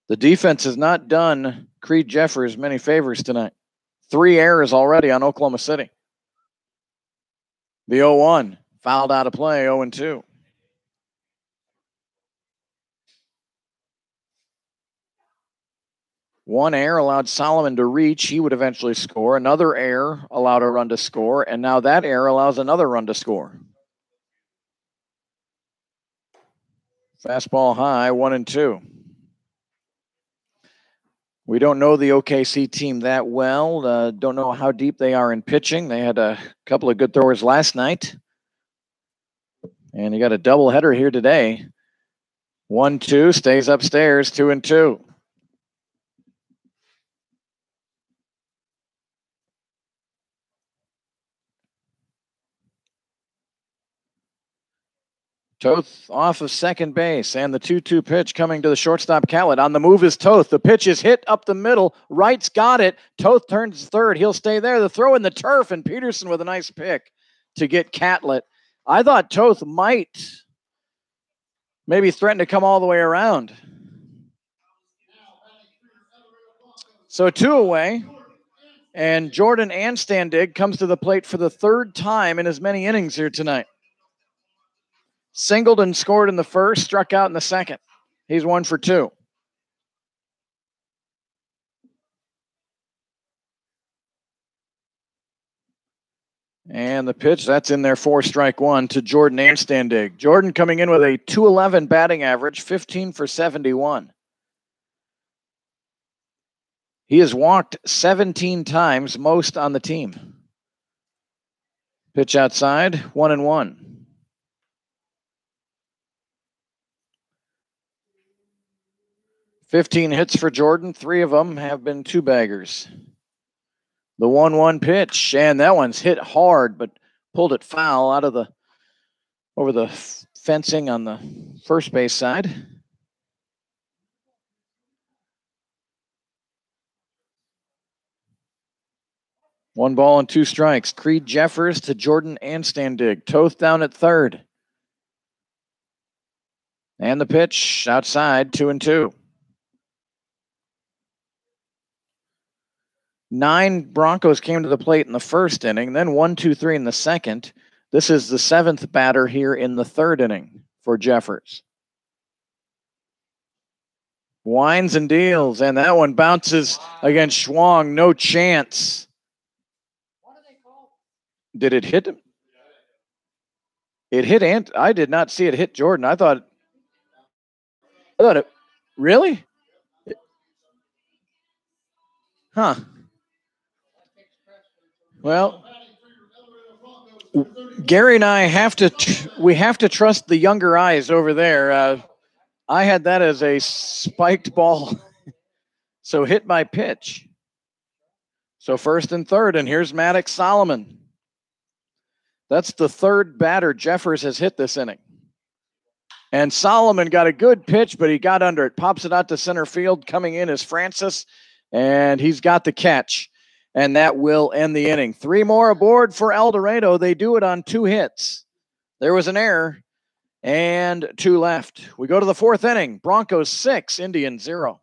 The defense has not done Creed Jeffers many favors tonight. 3 errors already on Oklahoma City. The 0-1, fouled out of play, 0-2. One error allowed Solomon to reach. He would eventually score. Another error allowed a run to score. And now that error allows another run to score. Fastball high, 1-2. We don't know the OKC team that well. Don't know how deep they are in pitching. They had a couple of good throwers last night. And you got a doubleheader here today. 1-2, stays upstairs, 2-2. Toth off of second base, and the 2-2 pitch coming to the shortstop Catlett. On the move is Toth. The pitch is hit up the middle. Wright's got it. Toth turns third. He'll stay there. The throw in the turf, and Peterson with a nice pick to get Catlett. I thought Toth might maybe threaten to come all the way around. So 2 away, and Jordan Anstandig comes to the plate for the 3rd time in as many innings here tonight. Singled and scored in the first, struck out in the second. He's 1 for 2. And the pitch, that's in there for strike one to Jordan Anstandig. Jordan coming in with a .211 batting average, 15 for 71. He has walked 17 times, most on the team. Pitch outside, 1-1. $15 hits for Jordan. 3 of them have been 2-baggers. The 1-1 pitch, and that one's hit hard, but pulled it foul out of over the fencing on the first base side. One ball and 2 strikes. Creed Jeffers to Jordan Anstandig. Toth down at third. And the pitch outside, 2-2. 9 Broncos came to the plate in the first inning, then 1, 2, 3 in the second. This is the 7th batter here in the 3rd inning for Jeffers. Winds and deals, and that one bounces against Schwang. No chance. Did it hit him? It hit I did not see it hit Jordan. I thought it. Really? Huh. Well, Gary and I have to trust the younger eyes over there. I had that as a spiked ball, so hit by pitch. So 1st and 3rd, and here's Maddox Solomon. That's the 3rd batter Jeffers has hit this inning. And Solomon got a good pitch, but he got under it. Pops it out to center field. Coming in is Francis, and he's got the catch. and that will end the inning. 3 more aboard for El Dorado. They do it on 2 hits. There was an error and 2 left. We go to the 4th inning. Broncos 6, Indians 0.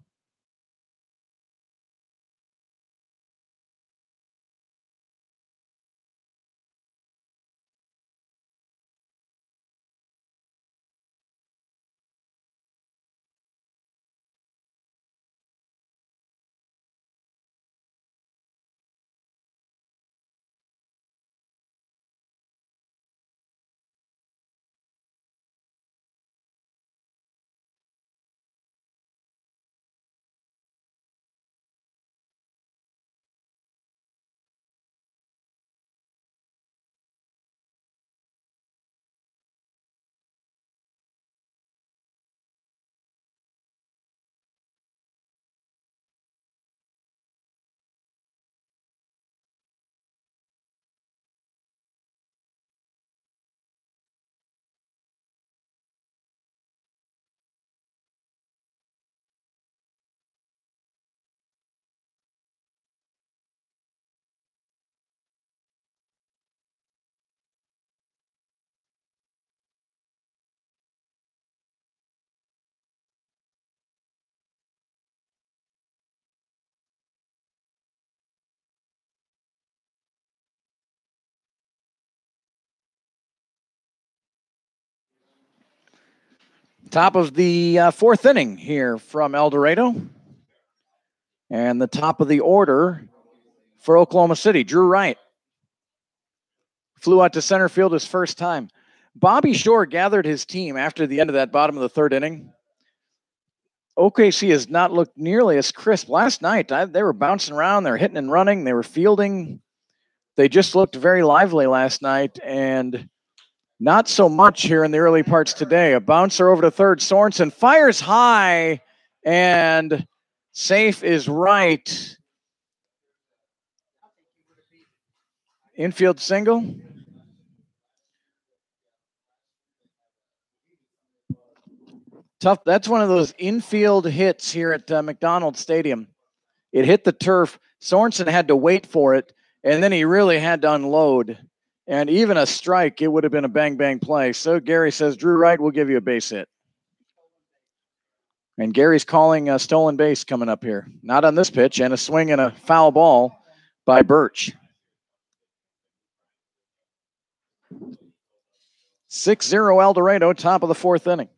Top of the 4th inning here from El Dorado. And the top of the order for Oklahoma City, Drew Wright. Flew out to center field his first time. Bobby Shore gathered his team after the end of that bottom of the 3rd inning. OKC has not looked nearly as crisp. Last night, they were bouncing around. They were hitting and running. They were fielding. They just looked very lively last night, and not so much here in the early parts today. A bouncer over to third. Sorensen fires high, and safe is Wright. Infield single. Tough. That's one of those infield hits here at McDonald Stadium. It hit the turf. Sorensen had to wait for it, and then he really had to unload. And even a strike, it would have been a bang-bang play. So Gary says, Drew Wright will give you a base hit. And Gary's calling a stolen base coming up here. Not on this pitch, and a swing and a foul ball by Birch. 6-0 El Dorado, top of the 4th inning.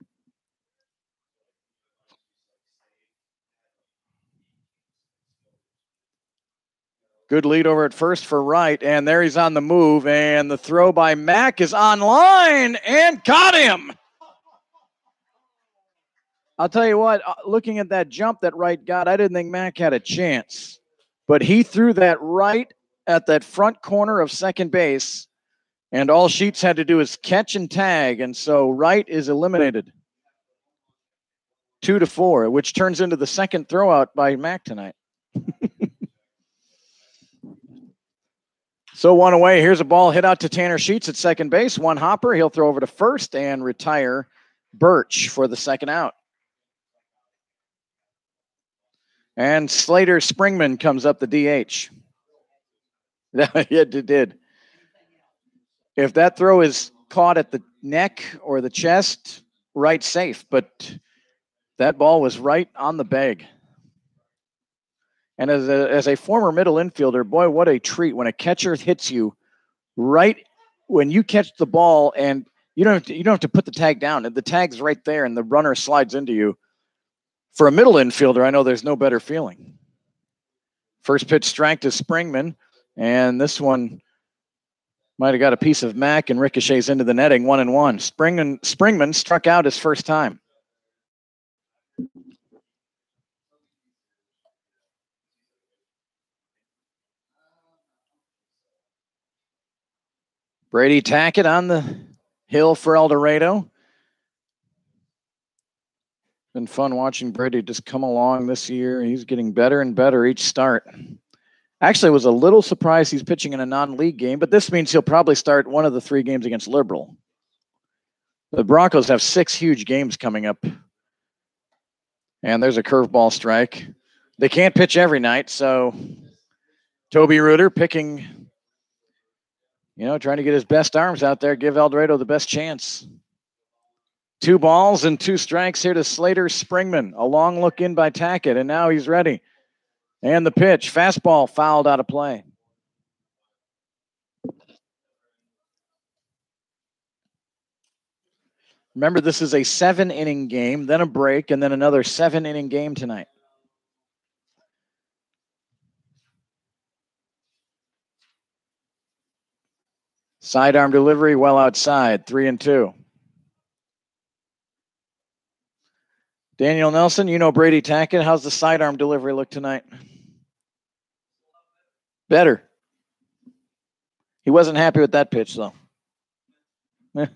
Good lead over at first for Wright, and there he's on the move, and the throw by Mack is on line, and got him! I'll tell you what, looking at that jump that Wright got, I didn't think Mack had a chance. But he threw that right at that front corner of second base, and all Sheets had to do is catch and tag, and so Wright is eliminated. 2-4, which turns into the second throwout by Mack tonight. So 1 away. Here's a ball hit out to Tanner Sheets at second base. 1 hopper. He'll throw over to first and retire Birch for the second out. And Slater Springman comes up the DH. It did. If that throw is caught at the neck or the chest, Wright's safe. But that ball was right on the bag. And as a former middle infielder, boy, what a treat when a catcher hits you right when you catch the ball, and you don't have to put the tag down. The tag's right there, and the runner slides into you. For a middle infielder, I know there's no better feeling. First pitch strike to Springman, and this one might have got a piece of Mack and ricochets into the netting. 1-1. Springman struck out his first time. Brady Tackett on the hill for El Dorado. Been fun watching Brady just come along this year. He's getting better and better each start. Actually, was a little surprised he's pitching in a non-league game, but this means he'll probably start one of the 3 games against Liberal. The Broncos have 6 huge games coming up. And there's a curveball strike. They can't pitch every night, so Toby Reuter picking, trying to get his best arms out there, give El Dorado the best chance. 2 balls and 2 strikes here to Slater Springman. A long look in by Tackett, and now he's ready. And the pitch, fastball fouled out of play. Remember, this is a 7-inning game, then a break, and then another 7-inning game tonight. Sidearm delivery well outside, 3-2. Daniel Nelson, Brady Tackett. How's the sidearm delivery look tonight? Better. He wasn't happy with that pitch, though. The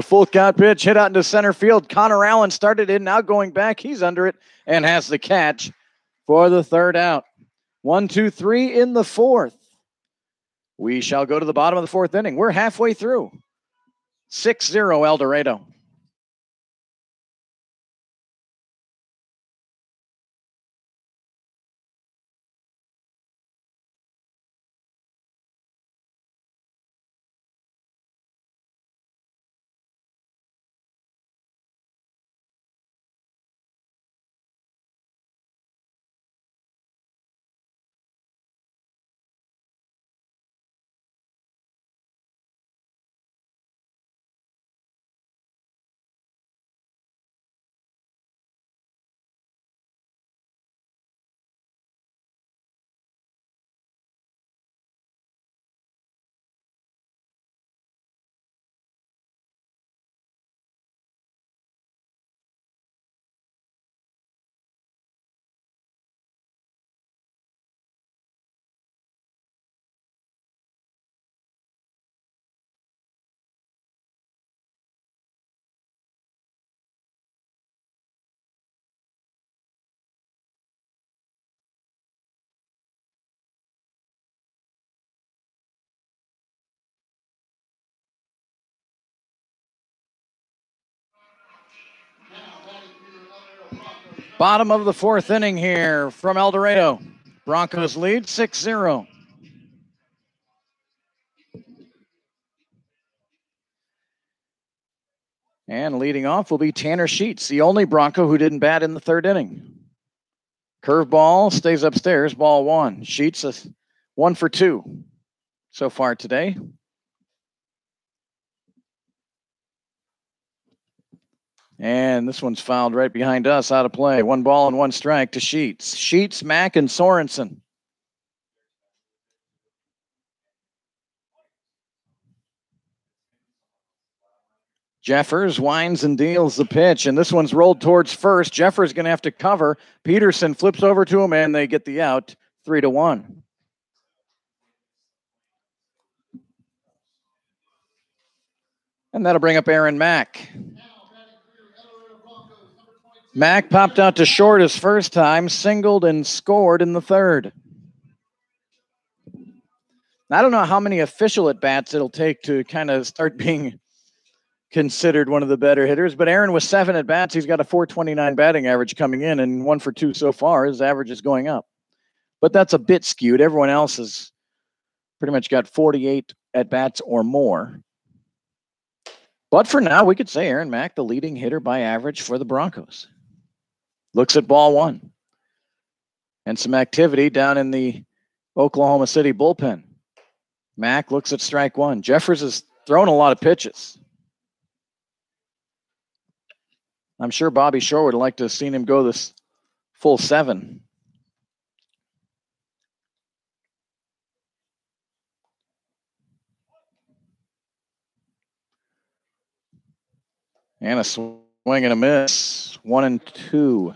full count pitch hit out into center field. Connor Allen started in, now going back. He's under it and has the catch for the 3rd out. 1, 2, 3 in the 4th. We shall go to the bottom of the 4th inning. We're halfway through. 6-0 El Dorado. Bottom of the 4th inning here from El Dorado. Broncos lead 6-0. And leading off will be Tanner Sheets, the only Bronco who didn't bat in the 3rd inning. Curveball stays upstairs, ball 1. Sheets is 1 for 2 so far today. And this one's fouled right behind us, out of play. 1 ball and 1 strike to Sheets. Sheets, Mack, and Sorensen. Jeffers winds and deals the pitch, and this one's rolled towards first. Jeffers going to have to cover. Peterson flips over to him, and they get the out, 3-1. And that'll bring up Aaron Mack. Mack popped out to short his first time, singled and scored in the 3rd. I don't know how many official at-bats it'll take to kind of start being considered one of the better hitters, but Aaron with 7 at-bats, he's got a .429 batting average coming in, and 1 for 2 so far. His average is going up. But that's a bit skewed. Everyone else has pretty much got 48 at-bats or more. But for now, we could say Aaron Mack, the leading hitter by average for the Broncos. Looks at ball 1. And some activity down in the Oklahoma City bullpen. Mack looks at strike 1. Jeffers has thrown a lot of pitches. I'm sure Bobby Shore would like to have seen him go this full 7. And a swing and a miss. 1-2.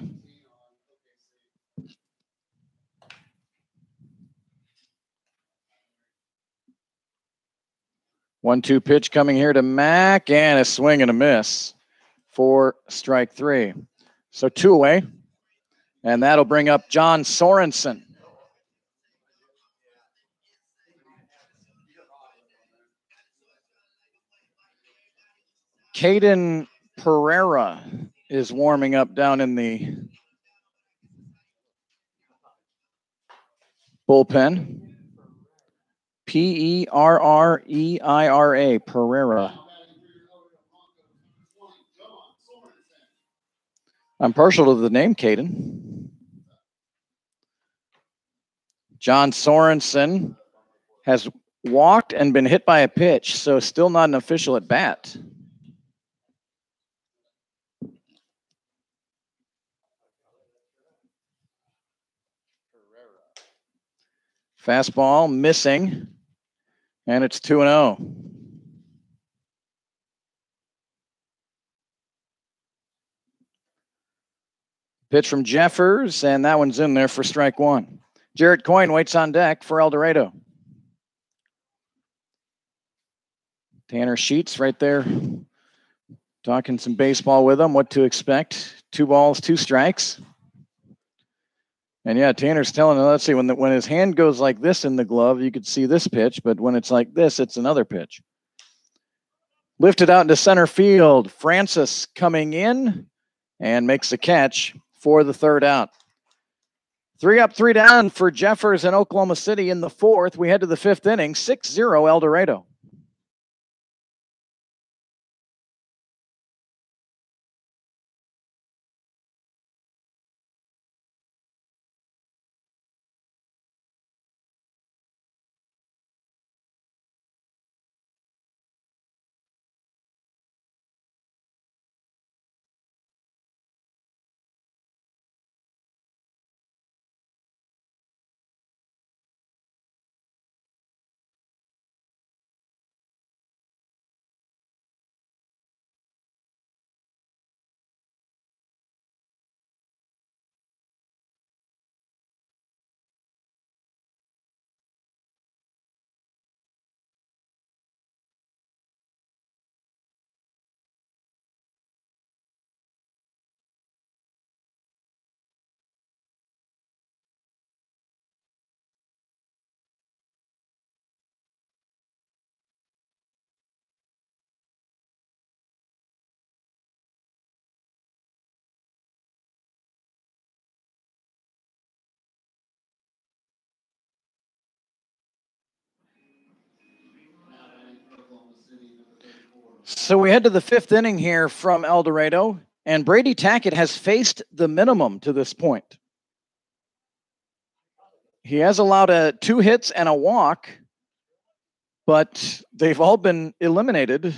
One-two pitch coming here to Mack, and a swing and a miss for strike 3. So 2 away, and that'll bring up John Sorensen. Caden Pereira is warming up down in the Bullpen. Perreira. Pereira. I'm partial to the name, Caden. John Sorensen has walked and been hit by a pitch, so still not an official at bat. Fastball missing, and it's 2-0. Pitch from Jeffers, and that one's in there for strike one. Jarrett Coyne waits on deck for El Dorado. Tanner Sheets right there talking some baseball with him, what to expect. 2 balls, 2 strikes. And yeah, Tanner's telling him, let's see, when his hand goes like this in the glove, you could see this pitch, but when it's like this, it's another pitch. Lifted out into center field. Francis coming in and makes the catch for the third out. 3 up, 3 down for Jeffers in Oklahoma City in the fourth. We head to the fifth inning, 6-0 El Dorado. So we head to the fifth inning here from El Dorado, and Brady Tackett has faced the minimum to this point. He has allowed 2 hits and a walk, but they've all been eliminated.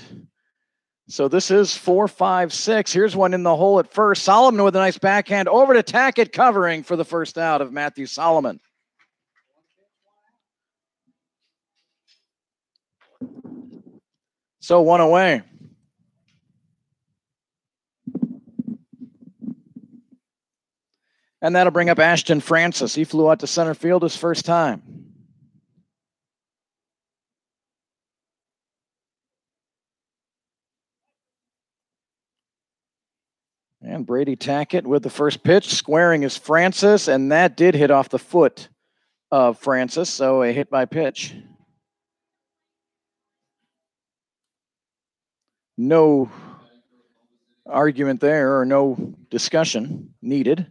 So this is 4, 5, 6. Here's one in the hole at first. Solomon with a nice backhand over to Tackett, covering for the first out of Matthew Solomon. So 1 away. And that'll bring up Ashton Francis. He flew out to center field his first time. And Brady Tackett with the first pitch, squaring is Francis, and that did hit off the foot of Francis, so a hit by pitch. No argument there, or no discussion needed.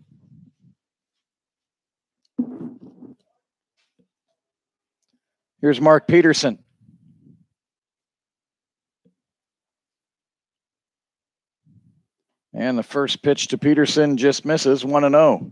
Here's Mark Peterson. And the first pitch to Peterson just misses, 1-0.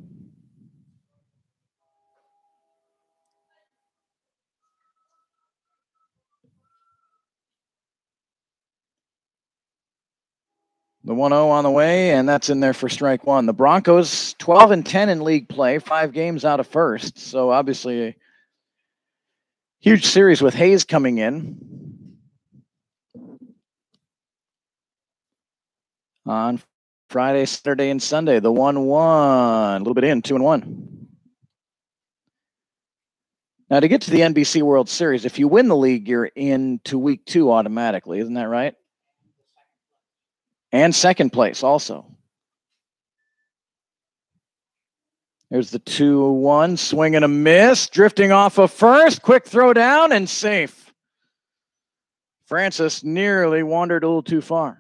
The 1-0 on the way, and that's in there for strike one. The Broncos 12-10 in league play, 5 games out of first. So obviously a huge series with Hayes coming in on Friday, Saturday, and Sunday. The 1-1, a little bit in, 2-1. Now, to get to the NBC World Series, if you win the league, you're into week 2 automatically. Isn't that right? And second place also. There's the 2-1, swing and a miss, drifting off of first, quick throw down, and safe. Francis nearly wandered a little too far.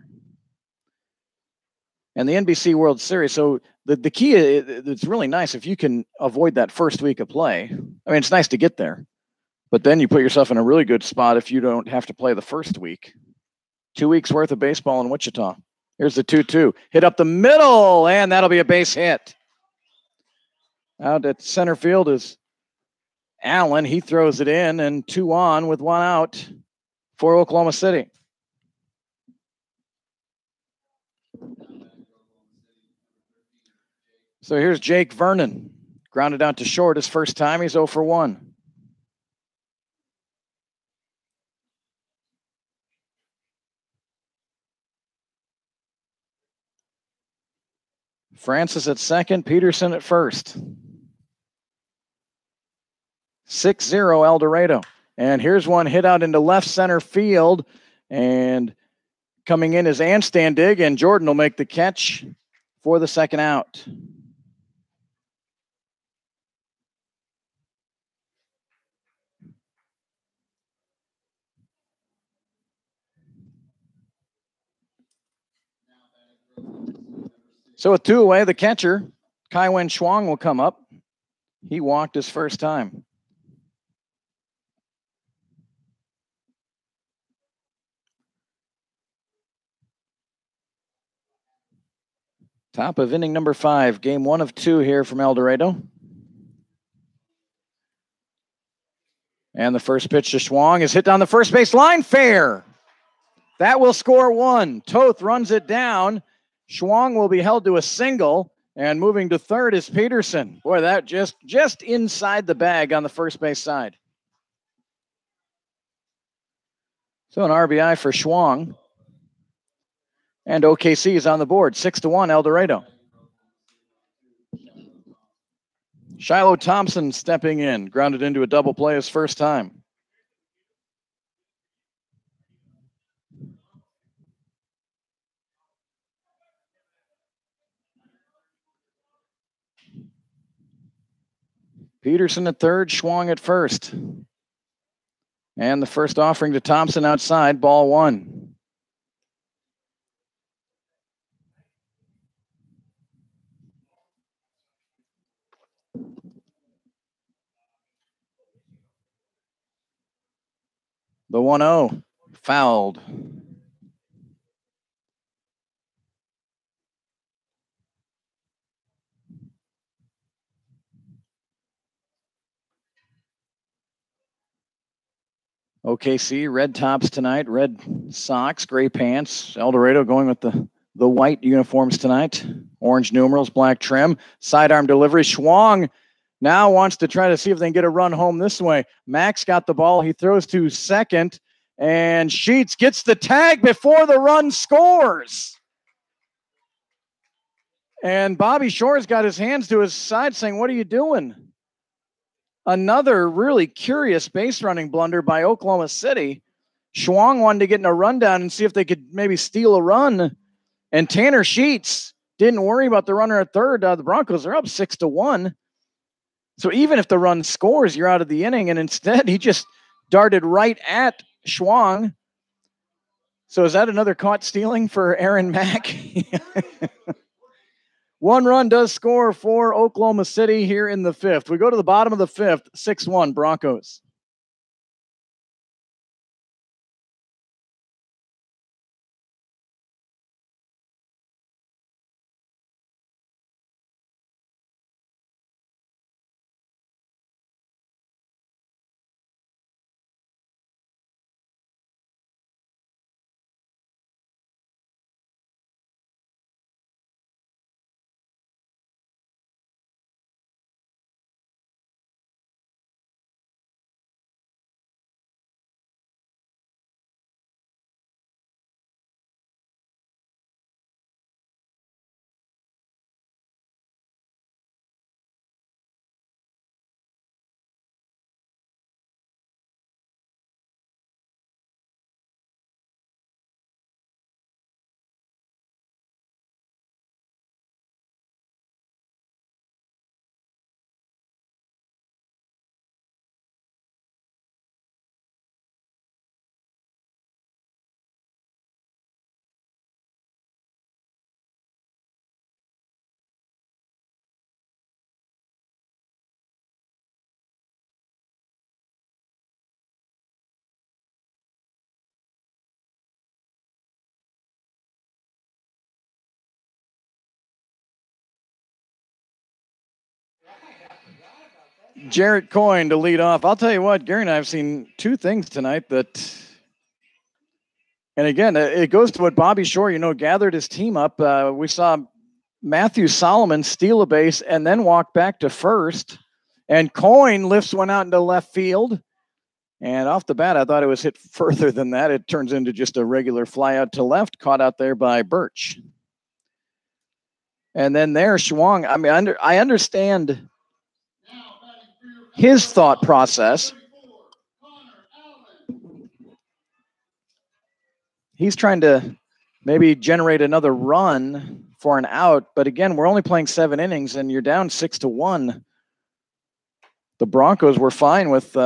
and the NBC World Series. So the key, it's really nice if you can avoid that first week of play. I mean, it's nice to get there, but then you put yourself in a really good spot if you don't have to play the first week. 2 weeks worth of baseball in Wichita. Here's the 2-2. Hit up the middle, and that'll be a base hit. Out at center field is Allen. He throws it in, and 2 on with 1 out for Oklahoma City. So here's Jake Vernon. Grounded out to short his first time. He's 0 for 1. Francis at second, Peterson at first. 6-0 El Dorado. And here's one hit out into left center field. And coming in is Anstandig, and Jordan will make the catch for the second out. So with 2 away, the catcher, Kaiwen Schwang, will come up. He walked his first time. Top of inning number 5, game 1 of 2 here from El Dorado. And the first pitch to Schwang is hit down the first base line, fair. That will score 1. Toth runs it down. Schwang will be held to a single, and moving to third is Peterson. Boy, that just inside the bag on the first base side. So an RBI for Schwang. And OKC is on the board, 6-1 El Dorado. Shiloh Thompson stepping in, grounded into a double play his first time. Peterson at third, Schwang at first. And the first offering to Thompson outside, ball 1. The 1-0, fouled. OKC, red tops tonight, red socks, gray pants. El Dorado going with the white uniforms tonight. Orange numerals, black trim. Sidearm delivery. Schwang now wants to try to see if they can get a run home this way. Max got the ball. He throws to second, and Sheets gets the tag before the run scores. And Bobby Shore's got his hands to his side saying, "What are you doing?" Another really curious base running blunder by Oklahoma City. Schwang wanted to get in a rundown and see if they could maybe steal a run. And Tanner Sheets didn't worry about the runner at third. The Broncos are up 6-1. So even if the run scores, you're out of the inning. And instead, he just darted right at Schwang. So is that another caught stealing for Aaron Mack? 1 run does score for Oklahoma City here in the 5th. We go to the bottom of the 5th, 6-1 Broncos. Jarrett Coyne to lead off. I'll tell you what, Gary and I have seen two things tonight that, and again, it goes to what Bobby Shore, gathered his team up. We saw Matthew Solomon steal a base and then walk back to first, and Coyne lifts one out into left field. And off the bat, I thought it was hit further than that. It turns into just a regular fly out to left, caught out there by Birch. And then there, Schwang, I understand his thought process. He's trying to maybe generate another run for an out. But again, we're only playing 7 innings, and you're down 6-1. The Broncos were fine with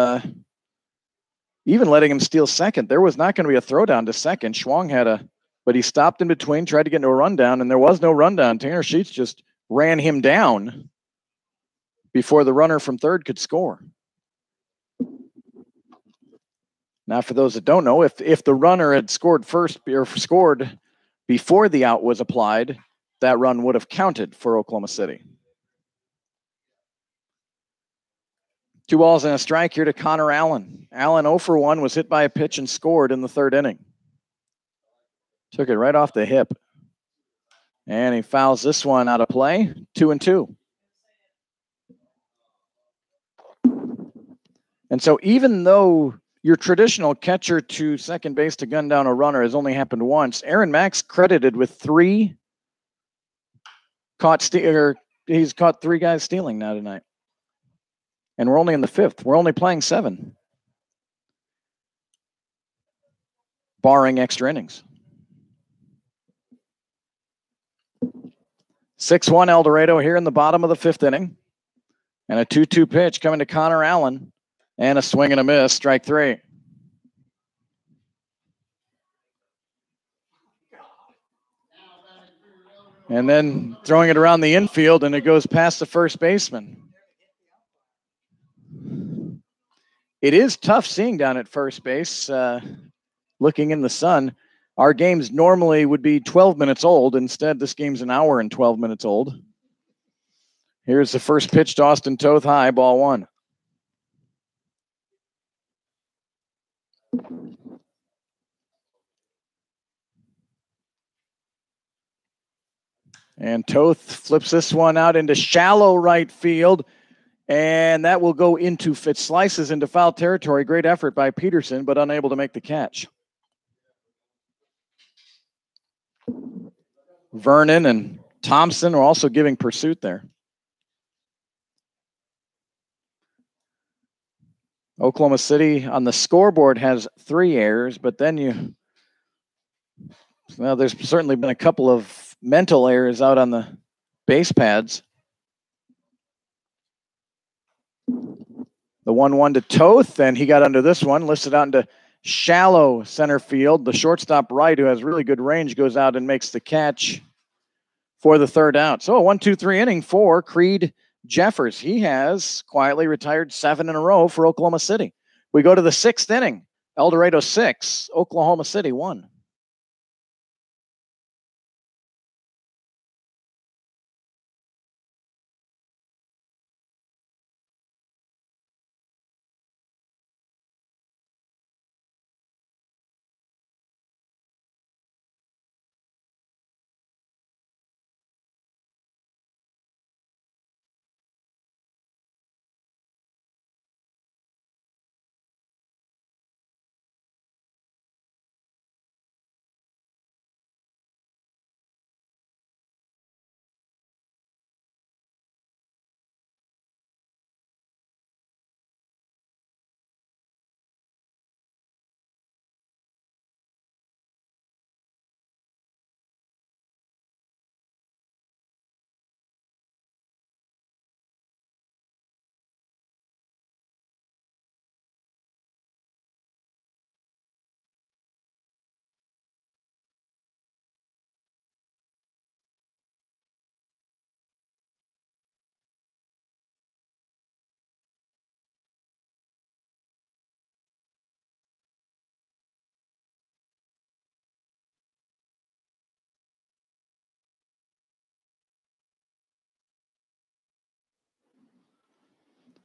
even letting him steal second. There was not going to be a throwdown to second. Schwang but he stopped in between, tried to get into a rundown, and there was no rundown. Tanner Sheets just ran him down before the runner from third could score. Now, for those that don't know, if the runner had scored first or scored before the out was applied, that run would have counted for Oklahoma City. 2 balls and a strike here to Connor Allen. Allen 0 for 1 was hit by a pitch and scored in the third inning. Took it right off the hip. And he fouls this one out of play. 2-2. And so even though your traditional catcher to second base to gun down a runner has only happened once, Aaron Max credited with 3 he's caught 3 guys stealing now tonight. And we're only in the 5th. We're only playing 7. Barring extra innings. 6-1 El Dorado here in the bottom of the 5th inning. And a 2-2 pitch coming to Connor Allen. And a swing and a miss, strike 3. And then throwing it around the infield, and it goes past the first baseman. It is tough seeing down at first base, looking in the sun. Our games normally would be 12 minutes old. Instead, this game's an hour and 12 minutes old. Here's the first pitch to Austin Toth, high, ball 1. And Toth flips this one out into shallow right field. And that will go into slices into foul territory. Great effort by Peterson, but unable to make the catch. Vernon and Thompson are also giving pursuit there. Oklahoma City on the scoreboard has 3 errors, but then there's certainly been a couple of mental errors out on the base pads. The 1-1 to Toth, and he got under this one, lifted out into shallow center field. The shortstop right, who has really good range, goes out and makes the catch for the third out. So a 1-2-3 inning for Creed Jeffers. He has quietly retired 7 in a row for Oklahoma City. We go to the 6th inning. El Dorado 6, Oklahoma City 1.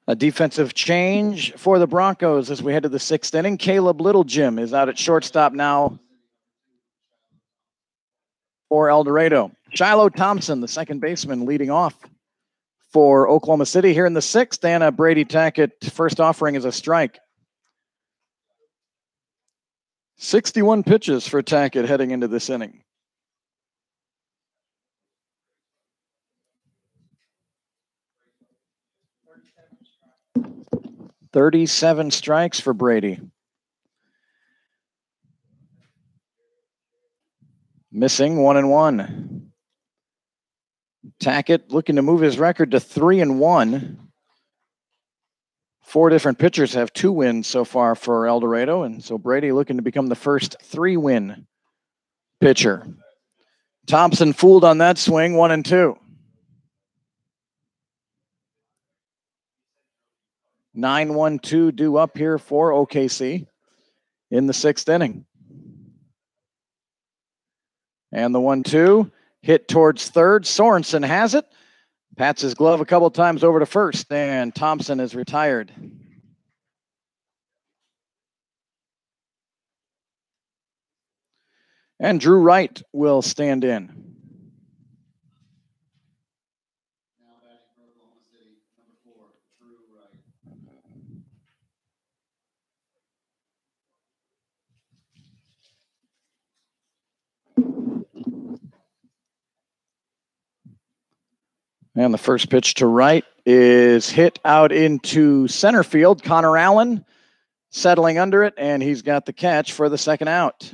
A defensive change for the Broncos as we head to the 6th inning. Caleb Littlejim is out at shortstop now for El Dorado. Shiloh Thompson, the second baseman, leading off for Oklahoma City here in the 6th. And Brady Tackett, first offering is a strike. 61 pitches for Tackett heading into this inning. "37 strikes for Brady. Missing 1-1. Tackett looking to move his record to 3-1. 4 different pitchers have 2 wins so far for El Dorado, and so Brady looking to become the first 3-win pitcher. Thompson fooled on that swing, 1-2. 9-1-2 due up here for OKC in the 6th inning. And the 1-2 hit towards third. Sorensen has it. Pats his glove a couple times over to first, and Thompson is retired. And Drew Wright will stand in. And the first pitch to Wright is hit out into center field. Connor Allen settling under it, and he's got the catch for the second out.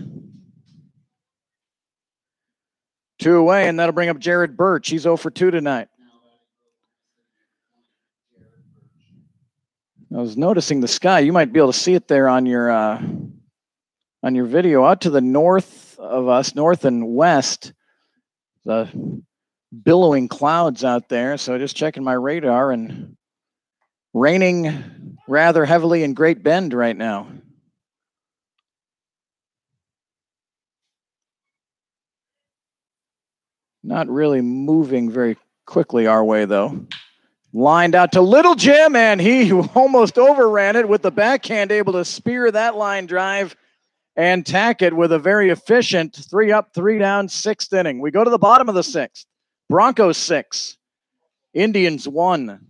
2 away, and that'll bring up Jared Birch. He's 0 for 2 tonight. I was noticing the sky. You might be able to see it there on your video. Out to the north of us, north and west, the billowing clouds out there. So just checking my radar, and raining rather heavily in Great Bend right now. Not really moving very quickly our way, though. Lined out to Little Jim, and he almost overran it with the backhand, able to spear that line drive and tack it with a very efficient 3 up, 3 down, 6th inning. We go to the bottom of the 6th. Broncos 6, Indians 1.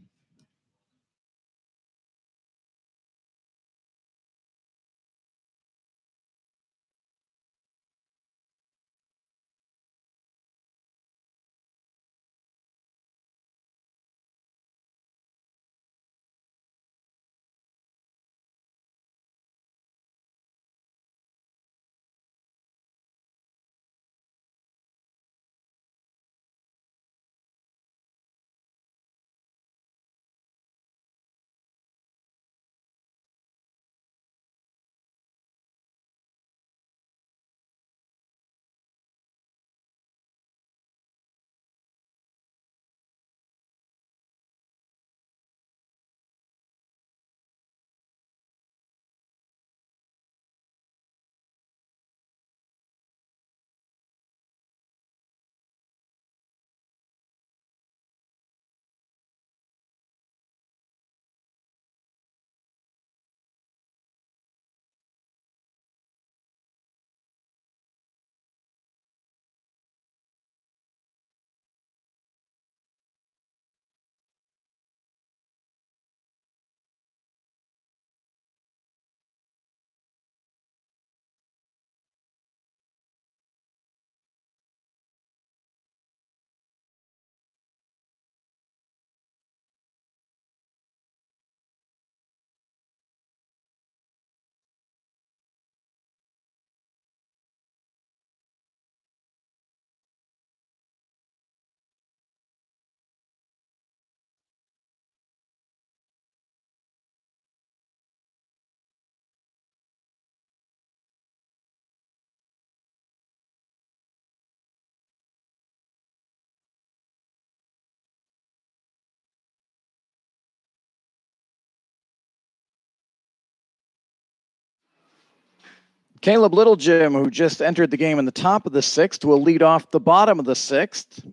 Caleb Littlejim, who just entered the game in the top of the 6th, will lead off the bottom of the 6th.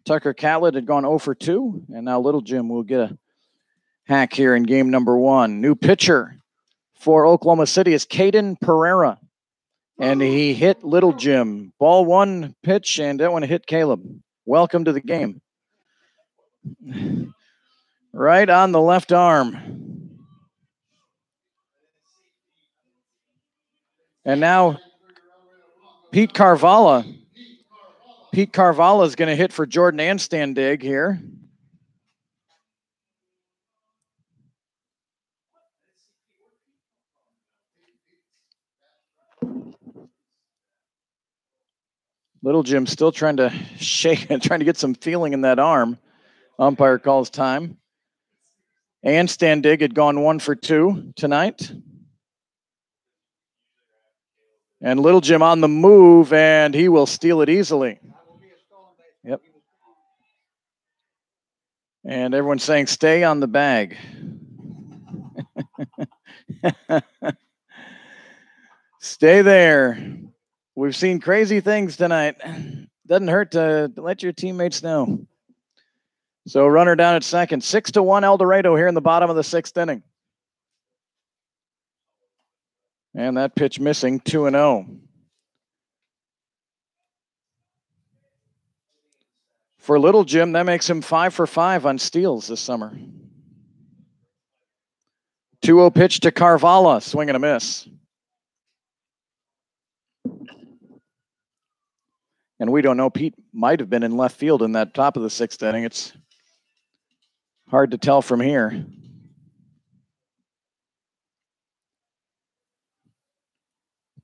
Tucker Catlett had gone 0 for 2, and now Littlejim will get a hack here in game number 1. New pitcher for Oklahoma City is Caden Pereira. And he hit Little Jim. Ball 1 pitch, and that one hit Caleb. Welcome to the game. Right on the left arm. And now Pete Carvalho. Pete Carvalho is going to hit for Jordan Anstandig here. Little Jim still trying to shake and trying to get some feeling in that arm. Umpire calls time. Anstandig had gone 1 for 2 tonight. And Little Jim on the move, and he will steal it easily. Yep. And everyone's saying, stay on the bag. Stay there. We've seen crazy things tonight. Doesn't hurt to let your teammates know. So runner down at second. 6-1 El Dorado here in the bottom of the 6th inning. And that pitch missing, 2-0. For Little Jim, that makes him 5 for 5 on steals this summer. 2-0 pitch to Carvalho, swing and a miss. And we don't know, Pete might have been in left field in that top of the 6th inning. It's hard to tell from here.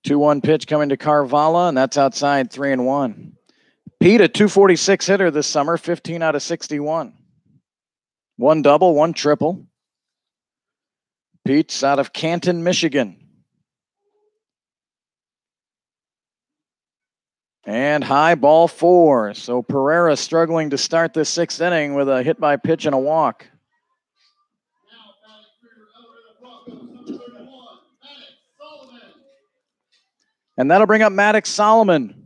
Two-one pitch coming to Carvalho, and that's outside, 3-1. Pete, a .246 hitter this summer, 15 out of 61. 1 double, 1 triple. Pete's out of Canton, Michigan. And high, ball 4. So Pereira struggling to start this 6th inning with a hit by pitch and a walk. And that'll bring up Maddox Solomon.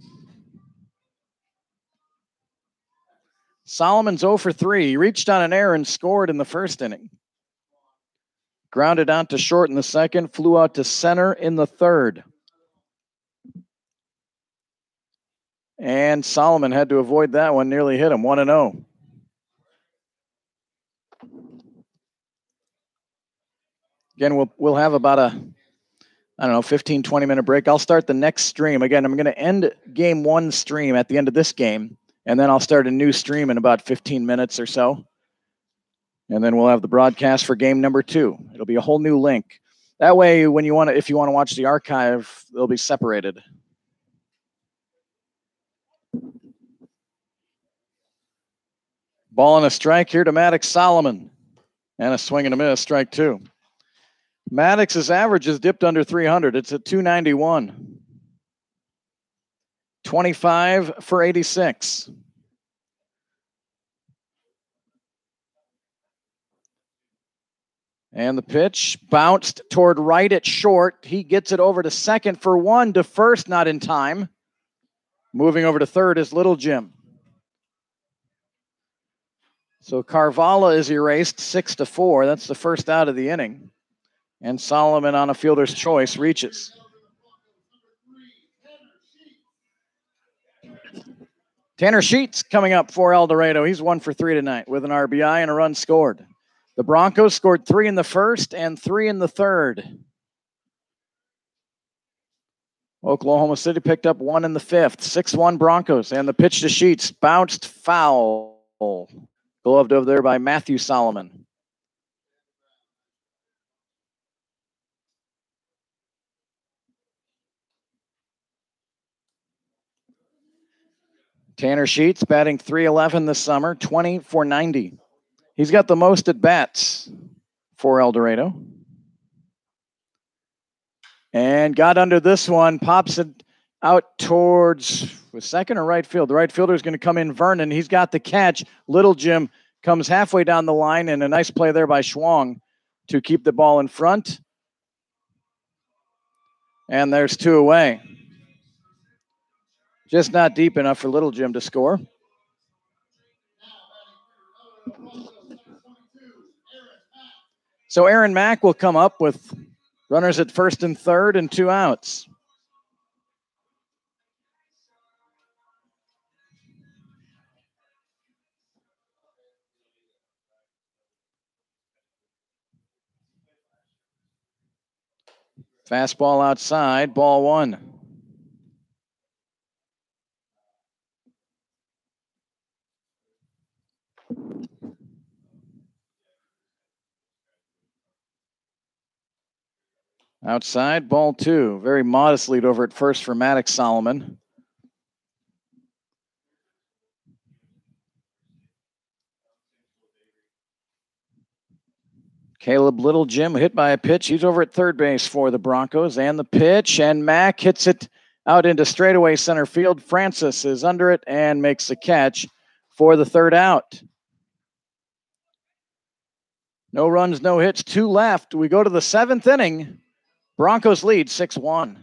Solomon's 0 for 3. He reached on an error and scored in the 1st inning. Grounded out to short in the 2nd, flew out to center in the 3rd. And Solomon had to avoid that one, nearly hit him, 1-0. Again, we'll have about a 15, 20-minute break. I'll start the next stream. Again, I'm going to end game 1 stream at the end of this game, and then I'll start a new stream in about 15 minutes or so. And then we'll have the broadcast for game number 2. It'll be a whole new link. That way, if you want to watch the archive, they'll be separated. Ball and a strike here to Maddox Solomon. And a swing and a miss, strike 2. Maddox's average has dipped under 300. It's at 291. 25 for 86. And the pitch bounced toward right at short. He gets it over to second for 1, to first, not in time. Moving over to third is Little Jim. So Carvalho is erased 6-4. That's the first out of the inning. And Solomon on a fielder's choice reaches. Tanner Sheets coming up for El Dorado. He's 1 for 3 tonight with an RBI and a run scored. The Broncos scored 3 in the 1st and 3 in the 3rd. Oklahoma City picked up 1 in the 5th. 6-1 Broncos. And the pitch to Sheets bounced foul. Gloved over there by Matthew Solomon. Tanner Sheets batting .311 this summer, 20 for 90. He's got the most at bats for El Dorado. And got under this one, pops it out towards second or right field. The right fielder is going to come in, Vernon. He's got the catch. Little Jim comes halfway down the line, and a nice play there by Schwang to keep the ball in front. And there's 2 away. Just not deep enough for Little Jim to score. So Aaron Mack will come up with runners at first and third and 2 outs. Fastball outside, ball 1. Outside, ball 2. Very modest lead over at first for Maddox Solomon. Caleb Little-Jim hit by a pitch. He's over at third base for the Broncos. And the pitch, and Mack hits it out into straightaway center field. Francis is under it and makes the catch for the third out. No runs, no hits, 2 left. We go to the 7th inning. Broncos lead 6-1.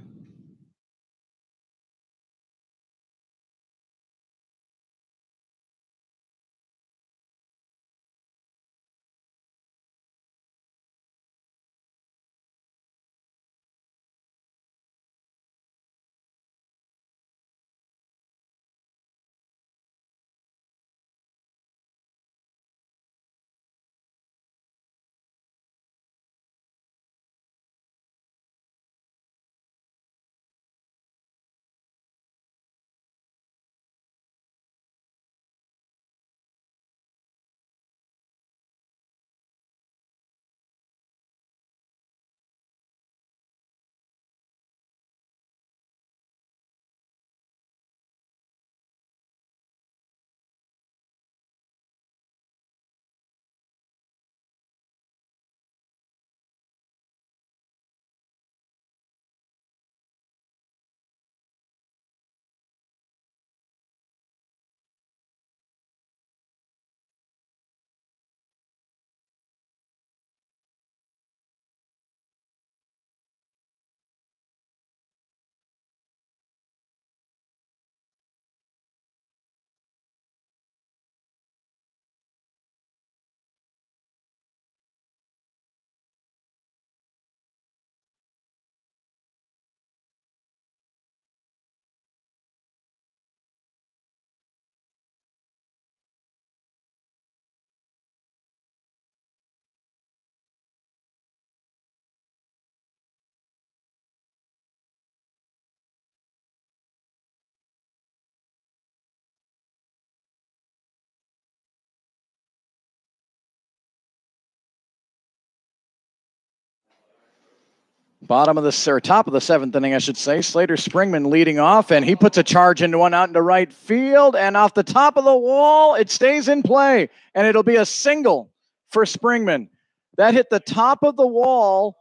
Top of the 7th inning, I should say. Slater Springman leading off, and he puts a charge into one out into right field, and off the top of the wall, it stays in play, and it'll be a single for Springman. That hit the top of the wall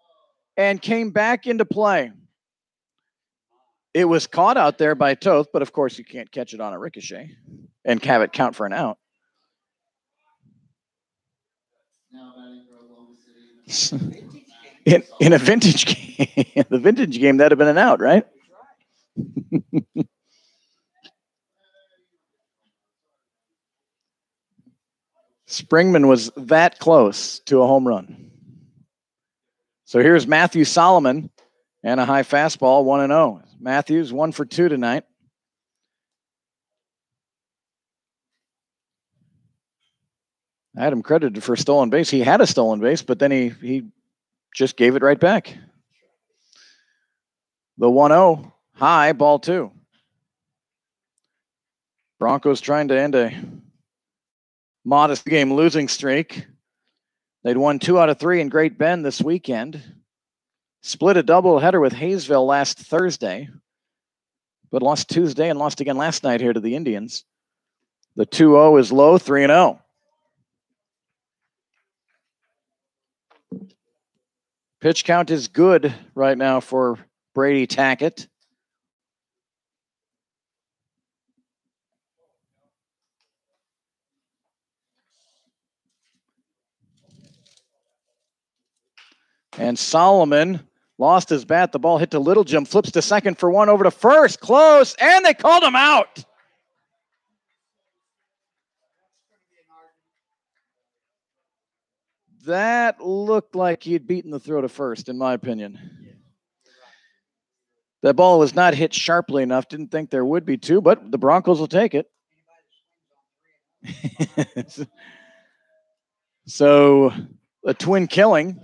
and came back into play. It was caught out there by Toth, but of course you can't catch it on a ricochet and have it count for an out. In a vintage game, the vintage game, that'd have been an out, right? Springman was that close to a home run. So here's Matthew Solomon and a high fastball, 1-0. Matthews 1 for 2 tonight. I had him credited for a stolen base. He had a stolen base, but then he just gave it right back. The 1-0, high, ball 2. Broncos trying to end a modest game losing streak. They'd won 2 out of 3 in Great Bend this weekend. Split a doubleheader with Hayesville last Thursday, but lost Tuesday and lost again last night here to the Indians. The 2-0 is low, 3-0. Pitch count is good right now for Brady Tackett. And Solomon lost his bat. The ball hit to Little-Jim, flips to second for 1, over to first, close, and they called him out. That looked like he had beaten the throw to first, in my opinion. That ball was not hit sharply enough. Didn't think there would be two, but the Broncos will take it. So a twin killing.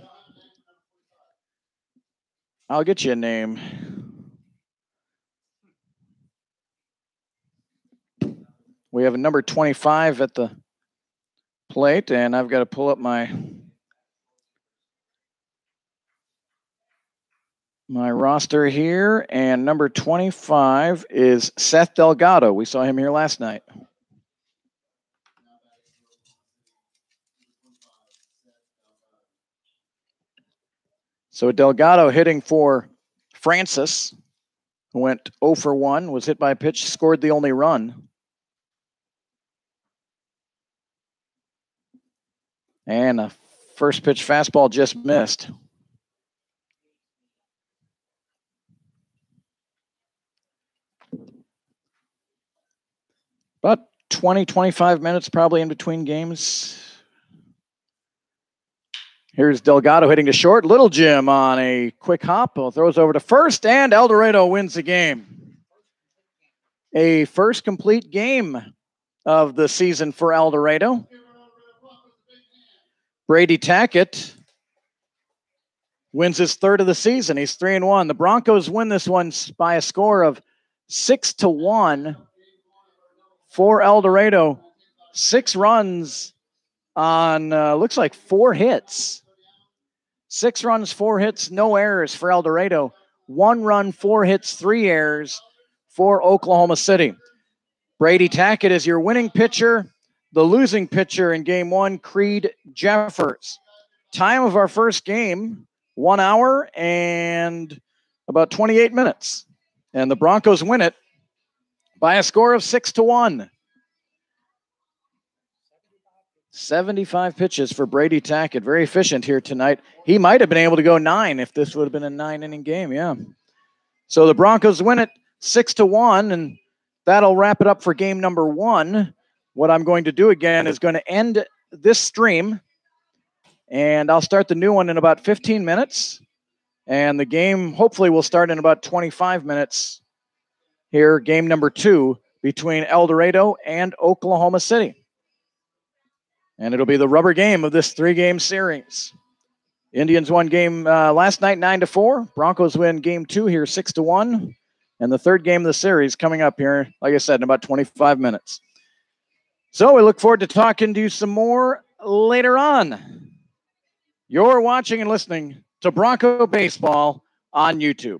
I'll get you a name. We have a number 25 at the plate, and I've got to pull up my roster here, and number 25 is Seth Delgado. We saw him here last night. So Delgado hitting for Francis, who went 0 for 1, was hit by a pitch, scored the only run. And a first pitch fastball just missed. About 20, 25 minutes probably in between games. Here's Delgado hitting to short. Little Jim on a quick hop. Throws over to first, and El Dorado wins the game. A first complete game of the season for El Dorado. Brady Tackett wins his third of the season. He's 3-1. The Broncos win this one by a score of 6-1 for El Dorado. 6 runs on looks like 4 hits. 6 runs, 4 hits, no errors for El Dorado. 1 run, 4 hits, 3 errors for Oklahoma City. Brady Tackett is your winning pitcher. The losing pitcher in game 1, Creed Jeffers. Time of our first game, 1 hour and about 28 minutes. And the Broncos win it by a score of 6-1. 75 pitches for Brady Tackett. Very efficient here tonight. He might have been able to go 9 if this would have been a 9-inning game, yeah. So the Broncos win it 6-1, and that'll wrap it up for game number 1. What I'm going to do again is going to end this stream, and I'll start the new one in about 15 minutes. And the game hopefully will start in about 25 minutes here, game number 2 between El Dorado and Oklahoma City. And it'll be the rubber game of this 3-game series. Indians won game last night 9-4. Broncos win game 2 here 6-1. And the third game of the series coming up here, like I said, in about 25 minutes. So we look forward to talking to you some more later on. You're watching and listening to Bronco Baseball on YouTube.